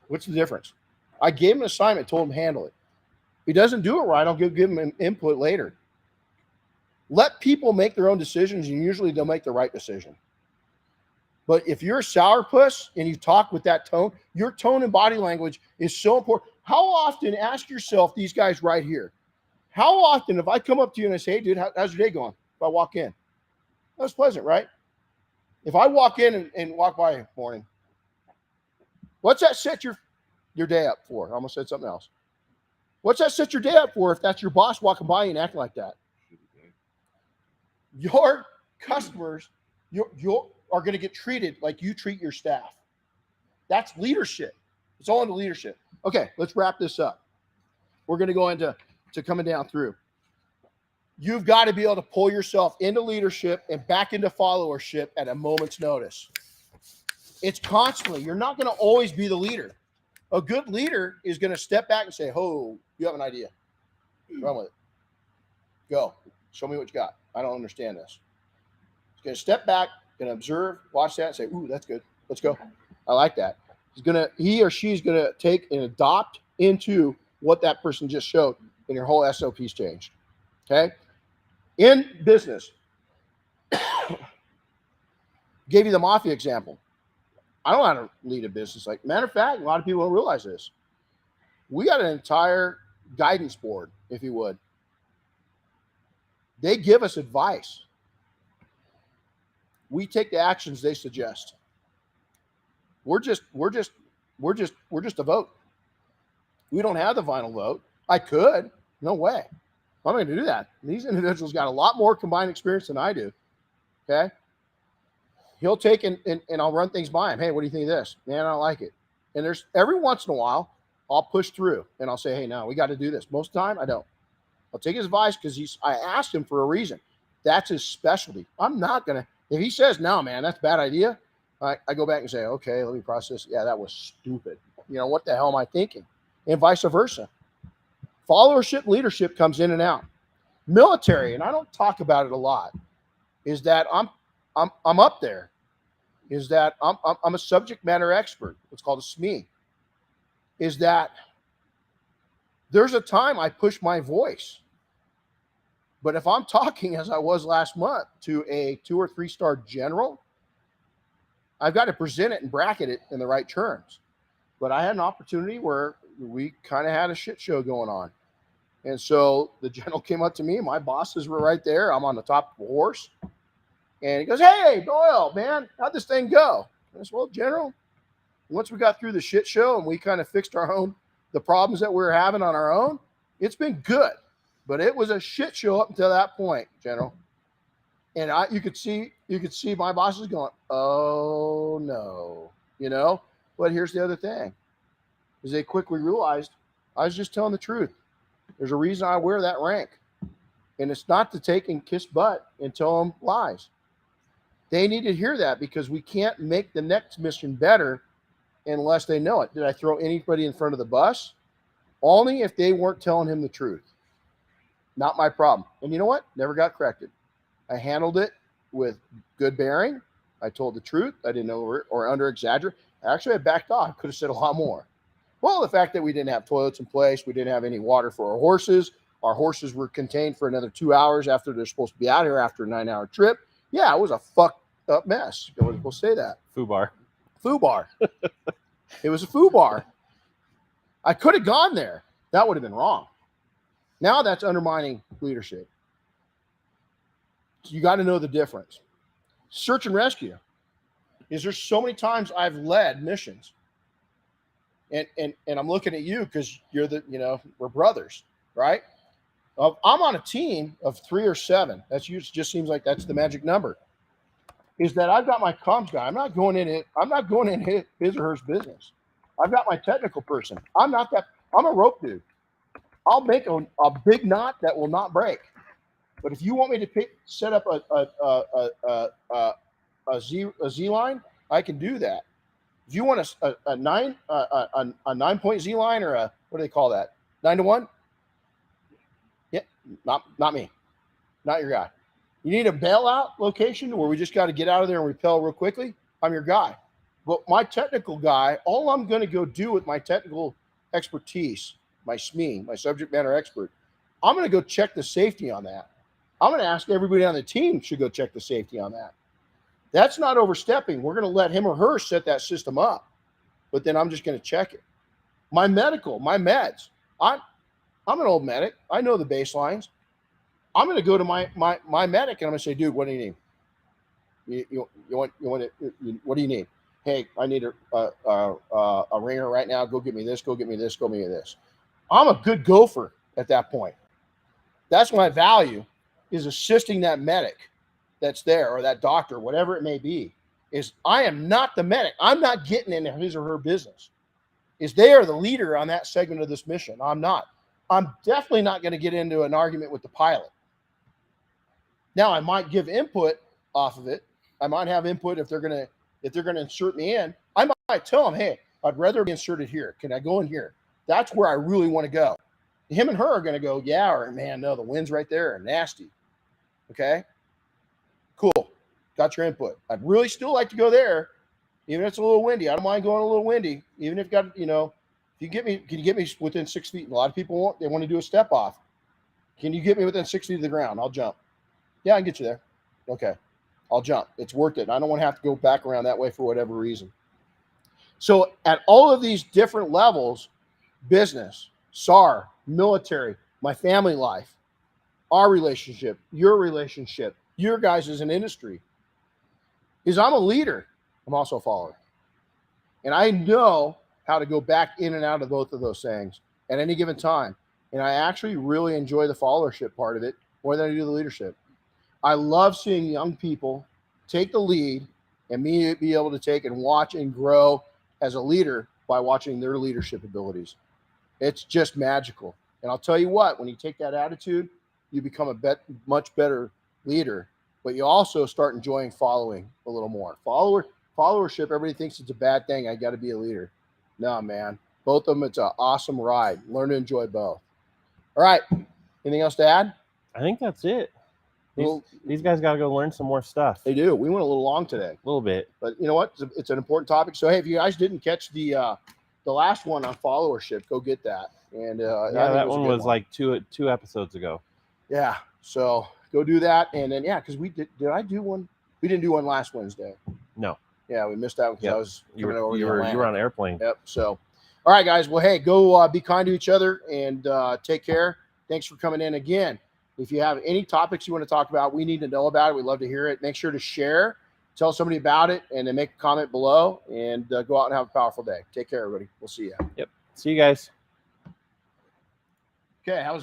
What's the difference? I gave him an assignment, told him to handle it. If he doesn't do it right, I'll give him an input later. Let people make their own decisions, and usually they'll make the right decision. But if you're a sourpuss and you talk with that tone, your tone and body language is so important. How often, ask yourself, these guys right here, how often if I come up to you and I say, hey, dude, how's your day going? If I walk in, that was pleasant, right? If I walk in and walk by, morning, what's that set your day up for? I almost said something else. What's that set your day up for if that's your boss walking by and acting like that? Your customers are going to get treated like you treat your staff. That's leadership. It's all into leadership. Okay, let's wrap this up. We're going to go into coming down through. You've got to be able to pull yourself into leadership and back into followership at a moment's notice. It's constantly. You're not going to always be the leader. A good leader is going to step back and say, oh, you have an idea. Run with it. Go. Show me what you got. I don't understand this. He's going to step back, going to observe, watch that, and say, ooh, that's good. Let's go. I like that. He or she's going to take and adopt into what that person just showed, and your whole SOP's changed. Okay? In business, gave you the mafia example. I don't know how to lead a business. Like, matter of fact, a lot of people don't realize this. We got an entire guidance board, if you would. They give us advice. We take the actions they suggest. We're just a vote. We don't have the final vote. I could. No way. I'm going to do that. These individuals got a lot more combined experience than I do. Okay. He'll take and I'll run things by him. Hey, what do you think of this? Man, I don't like it. And there's every once in a while, I'll push through and I'll say, hey, no, we got to do this. Most of the time, I don't. I'll take his advice because I asked him for a reason. That's his specialty. I'm not going to, if he says, no, man, that's a bad idea, I go back and say, okay, let me process. Yeah, that was stupid. You know, what the hell am I thinking? And vice versa. Followership leadership comes in and out. Military, and I don't talk about it a lot, is that I'm up there. Is that I'm a subject matter expert. It's called a SME. Is that there's a time I push my voice. But if I'm talking as I was last month to a 2 or 3 star general, I've got to present it and bracket it in the right terms. But I had an opportunity where we kind of had a shit show going on. And so the general came up to me. My bosses were right there. I'm on the top of a horse. And he goes, hey, Doyle, man, how'd this thing go? I said, well, General, once we got through the shit show and we kind of fixed the problems that we were having on our own, it's been good. But it was a shit show up until that point, General. And you could see my bosses going, oh, no, you know. But here's the other thing, is they quickly realized I was just telling the truth. There's a reason I wear that rank. And it's not to take and kiss butt and tell them lies. They need to hear that because we can't make the next mission better unless they know it. Did I throw anybody in front of the bus? Only if they weren't telling him the truth. Not my problem. And you know what? Never got corrected. I handled it with good bearing. I told the truth. I didn't over or under exaggerate. Actually, I backed off. Could have said a lot more. Well, the fact that we didn't have toilets in place, we didn't have any water for our horses were contained for another 2 hours after they're supposed to be out here after a 9-hour trip. Yeah, it was a fucked up mess. I wasn't supposed to say that.
Foobar.
It was a foobar. I could have gone there. That would have been wrong. Now that's undermining leadership. You got to know the difference. Search and rescue. Is there so many times I've led missions. And I'm looking at you because you're we're brothers, right? I'm on a team of 3 or 7. That's usually just seems like that's the magic number. Is that I've got my comms guy. I'm not going in his or her business. I've got my technical person. I'm a rope dude. I'll make a big knot that will not break. But if you want me to set up a Z line, I can do that. If you want a 9-point Z line or what do they call that? 9-to-1? Yeah, not me. Not your guy. You need a bailout location where we just got to get out of there and repel real quickly? I'm your guy. But my technical guy, all I'm going to go do with my technical expertise, my SME, my subject matter expert, I'm going to go check the safety on that. I'm going to ask everybody on the team should go check the safety on that. That's not overstepping. We're going to let him or her set that system up, but then I'm just going to check it. My meds. I'm an old medic. I know the baselines. I'm going to go to my medic and I'm going to say, dude, what do you need? What do you need? Hey, I need a ringer right now. Go get me this. Go get me this. Go get me this. I'm a good gopher at that point. That's my value, is assisting that medic that's there or that doctor, whatever it may be. Is I am not the medic. I'm not getting into his or her business. Is they are the leader on that segment of this mission. I'm not. I'm definitely not going to get into an argument with the pilot. Now I might give input off of it. I might have input if they're going to insert me in. I might tell them, hey, I'd rather be inserted here. Can I go in here? That's where I really want to go. Him and her are going to go, yeah, or man, no, the winds right there are nasty. Okay, cool. Got your input. I'd really still like to go there, even if it's a little windy. I don't mind going a little windy, even if can you get me within 6 feet? A lot of people want to do a step off. Can you get me within 6 feet of the ground? I'll jump. Yeah, I can get you there. Okay, I'll jump. It's worth it. I don't want to have to go back around that way for whatever reason. So at all of these different levels, business, SAR, military, my family life, our relationship, your guys as an industry, is I'm a leader. I'm also a follower. And I know how to go back in and out of both of those things at any given time. And I actually really enjoy the followership part of it more than I do the leadership. I love seeing young people take the lead and me be able to take and watch and grow as a leader by watching their leadership abilities. It's just magical. And I'll tell you what, when you take that attitude, you become a much better leader, but you also start enjoying following a little more. Followership, everybody thinks it's a bad thing. I got to be a leader. No, man. Both of them, it's an awesome ride. Learn to enjoy both. All right. Anything else to add?
I think that's it. These guys got to go learn some more stuff.
They do. We went a little long today.
A little bit.
But you know what? It's an important topic. So, hey, if you guys didn't catch the last one on followership, go get that. And
that one was like two episodes ago.
Yeah. So go do that. And then, because we did I do one? We didn't do one last Wednesday.
No.
Yeah, we missed out because I was
you were on an airplane.
Yep. So, all right, guys. Well, hey, go be kind to each other and take care. Thanks for coming in again. If you have any topics you want to talk about, we need to know about it. We'd love to hear it. Make sure to share, tell somebody about it, and then make a comment below. And go out and have a powerful day. Take care, everybody. We'll see you.
Yep. See you guys.
Okay. How's